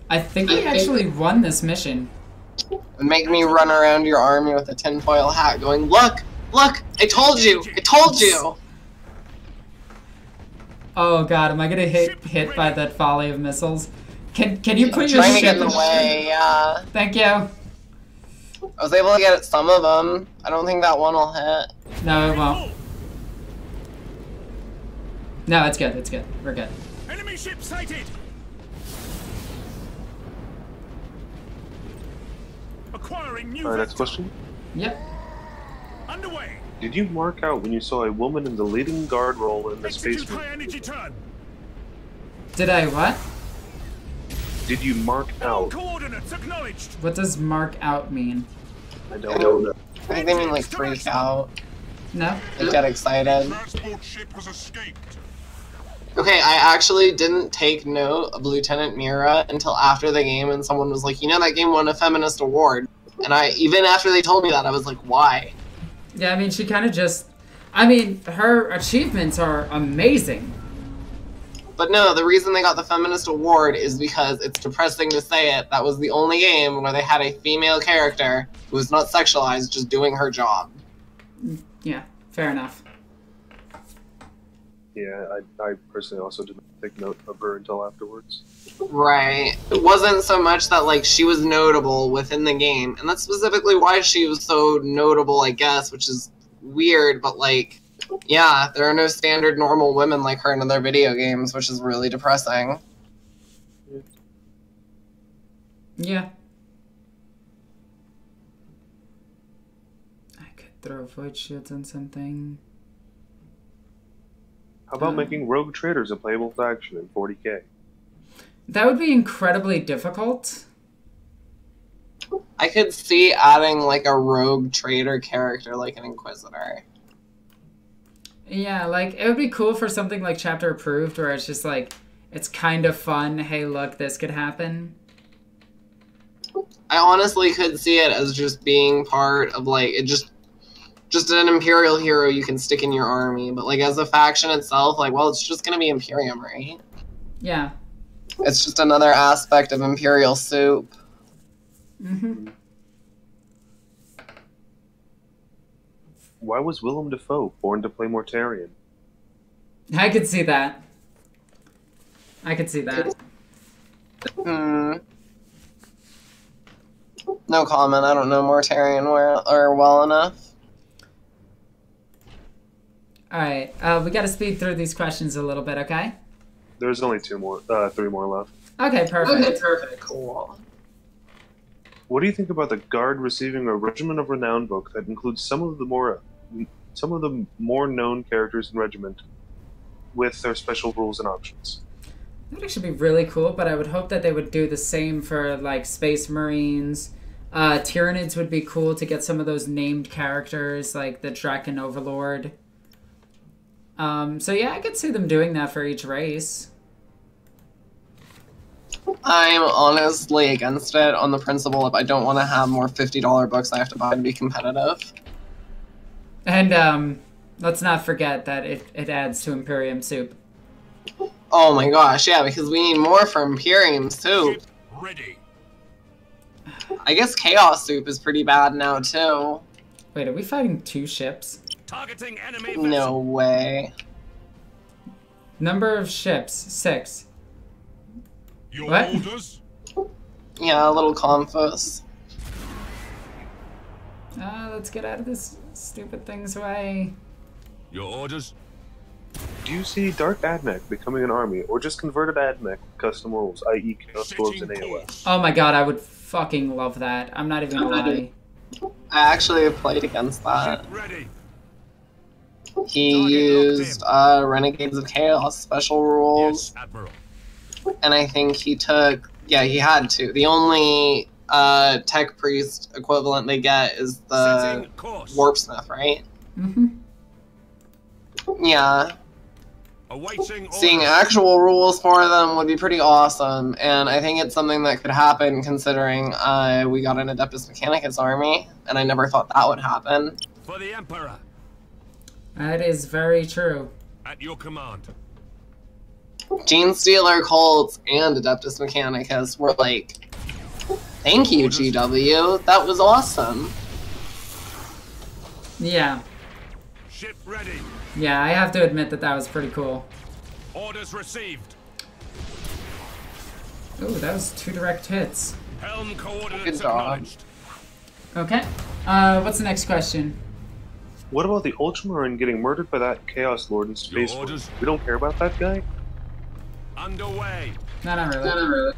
I think we actually won this mission. Make me run around your army with a tinfoil hat going, look! Look! I told you! I told you! Oh god, am I gonna hit by that volley of missiles? Can you put I'm your trying to ship get in the way, yeah. Thank you. I was able to get at some of them. I don't think that one will hit. No, it won't. No, it's good, it's good. We're good. Enemy ship sighted. Acquiring new Alright, next vector. question. Yep. Underway. Did you mark out when you saw a woman in the leading guard role in the space Execute high energy turn. Did I what? Did you mark All out? coordinates acknowledged. What does mark out mean? I don't know. I think they mean like freak out. No? Like get excited. Transport ship has escaped. Okay, I actually didn't take note of Lieutenant Mira until after the game and someone was like, you know that game won a feminist award. And even after they told me that, I was like, why? Yeah, I mean, she kind of just... I mean, her achievements are amazing. But no, the reason they got the feminist award is because it's depressing to say it. That was the only game where they had a female character who was not sexualized, just doing her job. Yeah, fair enough. Yeah, I personally also didn't take note of her until afterwards. Right. It wasn't so much that, like, she was notable within the game. And that's specifically why she was so notable, I guess, which is weird, but, like, yeah, there are no standard normal women like her in other video games, which is really depressing. Yeah. I could throw void shields on something. How about making rogue traders a playable faction in 40k? That would be incredibly difficult. I could see adding, like, a rogue trader character like an Inquisitor. Yeah, like, it would be cool for something like Chapter Approved, where it's just like, it's kind of fun, hey look, this could happen. I honestly could see it as just being part of, like, it just an Imperial hero you can stick in your army. But, like, as a faction itself, like, well, it's just gonna be Imperium, right? Yeah. It's just another aspect of Imperial soup. Mm-hmm. Why was Willem Dafoe born to play Mortarion? I could see that. I could see that. No comment. I don't know Mortarion well enough. Alright, we gotta speed through these questions a little bit, okay? There's only 3 more left. Okay, perfect. Okay, perfect. Cool. What do you think about the Guard receiving a Regiment of Renown book that includes some of the more some of the more known characters in Regiment with their special rules and options. That would actually be really cool, but I would hope that they would do the same for, like, Space Marines. Tyranids would be cool to get some of those named characters, like the Draken Overlord. So yeah, I could see them doing that for each race. I'm honestly against it on the principle of I don't want to have more $50 books I have to buy to be competitive. And let's not forget that it adds to Imperium Soup. Oh my gosh, yeah, because we need more for Imperium Soup. Ready. I guess Chaos Soup is pretty bad now, too. Wait, are we fighting 2 ships? Targeting enemy vessel. No way. Number of ships, 6. Your What? orders? Yeah, a little confus. Let's get out of this stupid thing's way. Your orders. Do you see Dark Admech becoming an army, or just converted Admech with custom rules, i.e. Chaos Dwarves and AOS? Oh my god, I would fucking love that. I'm not even gonna lie. I actually have played against that. Ship ready. He used Renegades of Chaos special rules, Yes, Admiral. and I think he took... Yeah, he had to. The only Tech Priest equivalent they get is the Setting course. Warpsmith, right? Mm-hmm. Yeah. Awaiting Seeing orders. actual rules for them would be pretty awesome, and I think it's something that could happen considering we got an Adeptus Mechanicus army, and I never thought that would happen. For the Emperor. That is very true. At your command. Genestealer cults and Adeptus Mechanicus were like, thank you, GW, that was awesome. Yeah. Ship ready. Yeah, I have to admit that that was pretty cool. Orders received. Ooh, that was 2 direct hits. Helm coordinates Good job. acknowledged. Okay. What's the next question? What about the Ultramarine getting murdered by that Chaos Lord in Space Your orders? Force? We don't care about that guy? Underway. No, not really.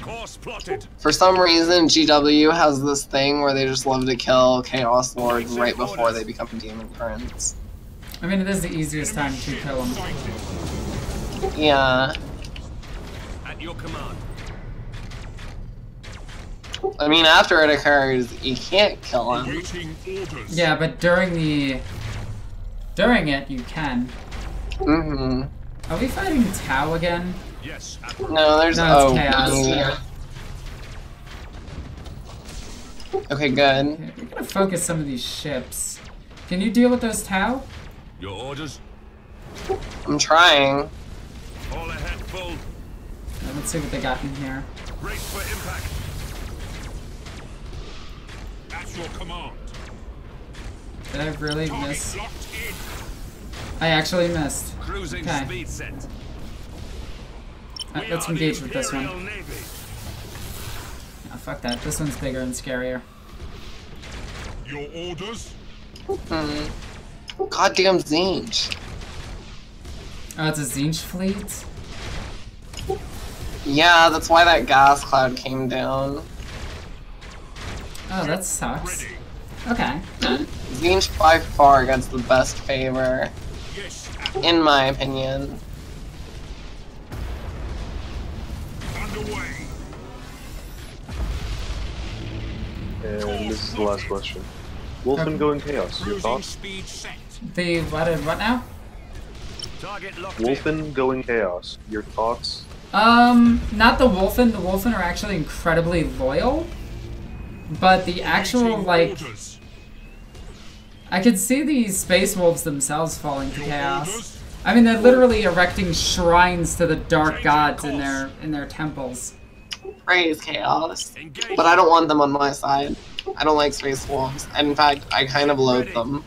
Course plotted. For some reason, GW has this thing where they just love to kill Chaos Lords right before they become Demon Prince. I mean, it is the easiest time to kill him. Yeah. At your command. I mean, after it occurs, you can't kill him. Awaiting orders. Yeah, but during it, you can. Mm-hmm. Are we fighting Tau again? Yes, Admiral. No, there's... No, oh, it's Chaos. yeah. Okay, good. Okay, we gotta focus some of these ships. Can you deal with those Tau? Your orders. I'm trying. All ahead full. Let's see what they got in here. Brace for impact. At your command. Did I really Target miss? locked in. I actually missed. Cruising Okay. speed set. We Let's are engage the with this one. Imperial Navy. Oh, fuck that. This one's bigger and scarier. Your orders? Goddamn Zinch. Oh, it's a Zinch fleet? Yeah, that's why that gas cloud came down. Oh, that sucks. Ready. Okay. Zinch by far gets the best favor, Yes, Admiral. in my opinion. Underway. And this is the last question. Wolfen going Chaos, your Cruising thoughts? speed set. The what now? Target locked in. Wolfen going Chaos, your thoughts? Not the Wolfen. The Wolfen are actually incredibly loyal. But the actual, Awaiting like, orders. I could see these Space Wolves themselves falling to Your chaos. orders? I mean, they're literally erecting shrines to the dark gods in their temples. Praise Chaos. Engage. But I don't want them on my side. I don't like Space Wolves. In fact, I kind of loathe them.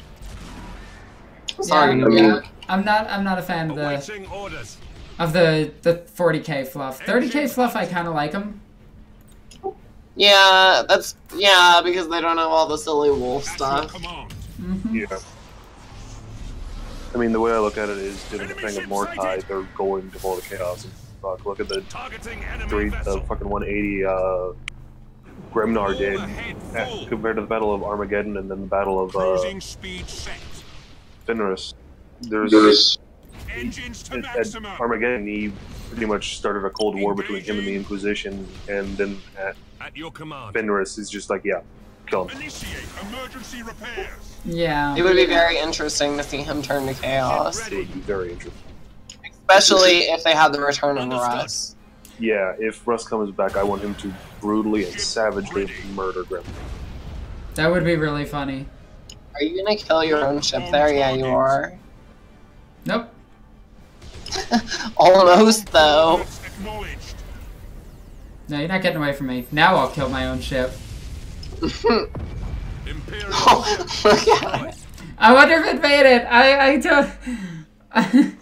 Sorry, yeah, I'm not a fan of Awaiting orders. the 40k fluff. 30k fluff, I kind of like them. Yeah, yeah, because they don't have all the silly wolf At your stuff. command. Yeah. I mean, the way I look at it is, doing the thing of Mortai, they're going to pull the Chaos. And fuck, look at the Targeting enemy vessel. fucking 180 Gremnar did compared to the Battle of Armageddon and then the Battle of Cruising speed set. Fenris. There's Engines to at maximum. Armageddon, he pretty much started a cold war between him and the Inquisition, and then At your command. Fenris is just like, yeah, kill him. Initiate emergency repairs. Yeah. It would be very interesting to see him turn to chaos, It would be very interesting. especially if they had the return of Understood. Russ. Yeah, if Russ comes back, I want him to brutally and savagely murder Gremnar. That would be really funny. Are you gonna kill your own ship there? Yeah, you are. Nope. Almost, though. Units acknowledged. No, you're not getting away from me. Now I'll kill my own ship. Imperial Oh, look at it. I wonder if it made it. I don't.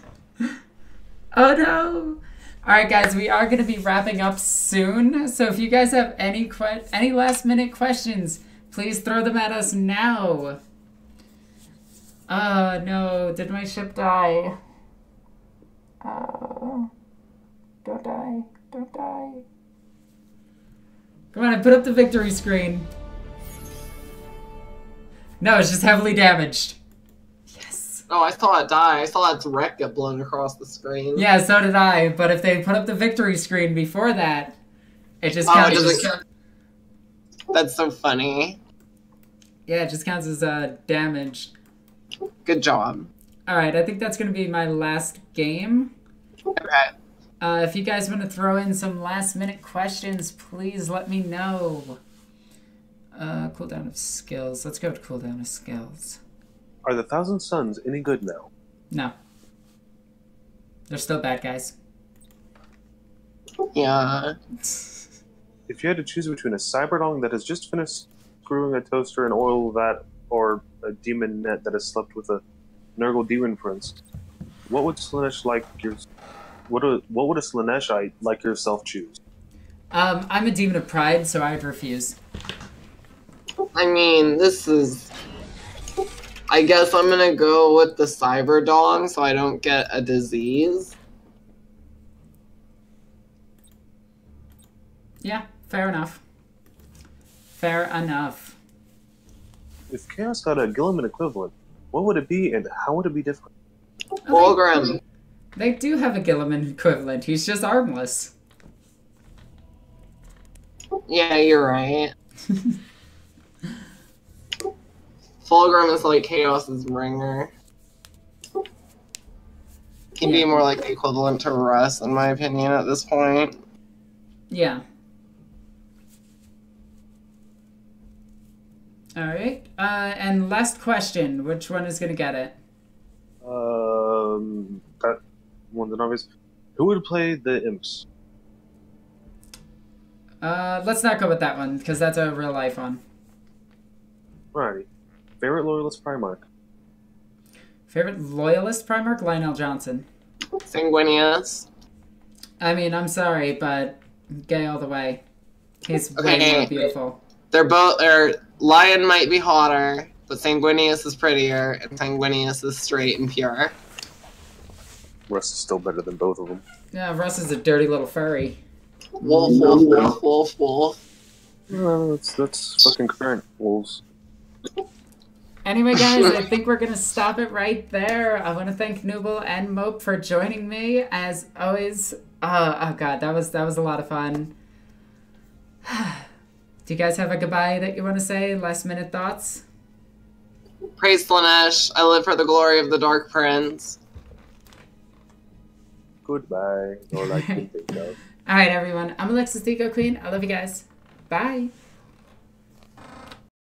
Oh no. Alright guys, we are going to be wrapping up soon. So if you guys have any last minute questions, please throw them at us now. Oh no, did my ship die? Oh. Don't die. Don't die. Come on, I put up the victory screen. No, it's just heavily damaged. Yes. Oh, I saw it die. I saw its wreck get blown across the screen. Yeah, so did I. But if they put up the victory screen before that, it just Oh, it counts doesn't as... count. That's so funny. Yeah, it just counts as damage. Good job. Alright, I think that's going to be my last game. Okay. If you guys want to throw in some last minute questions, please let me know. Cooldown of skills. Let's go with cooldown of skills. Are the Thousand Suns any good now? No. They're still bad guys. Yeah. If you had to choose between a Cyberdong that has just finished screwing a toaster and oil vat, or a demon net that has slept with a Nurgle demon prince, what would Slaanesh like your? What would a Slaaneshite like yourself choose? I'm a demon of pride, so I'd refuse. I mean, this is... I guess I'm gonna go with the Cyberdong so I don't get a disease. Yeah, fair enough. Fair enough. If Chaos got a Gilliman equivalent, what would it be and how would it be different? Fulgrim. They do have a Gilliman equivalent. He's just armless. Yeah, you're right. Fulgrim is like Chaos's ringer. He'd be more like the equivalent to Russ, in my opinion, at this point. Yeah. Alright. And last question. Which one is going to get it? That one's an obvious. Who would play the imps? Let's not go with that one, because that's a real life one. Alrighty. Favorite Loyalist Primarch? Favorite Loyalist Primarch? Lionel Johnson. Sanguinius. I mean, I'm sorry, but gay all the way. He's way Okay. more beautiful. They're both... Lion might be hotter, but Sanguinius is prettier, and Sanguinius is straight and pure. Russ is still better than both of them. Yeah, Russ is a dirty little furry. Wolf, wolf, wolf, wolf, wolf. No, that's fucking current wolves. Anyway, guys, I think we're going to stop it right there. I want to thank Nooble and Mope for joining me, as always. Oh God, that was a lot of fun. Do you guys have a goodbye that you want to say? Last minute thoughts? Praise Slanesh. I live for the glory of the Dark Prince. Goodbye. Or like you think of. All right, everyone. I'm Alexis the Eco Queen. I love you guys. Bye.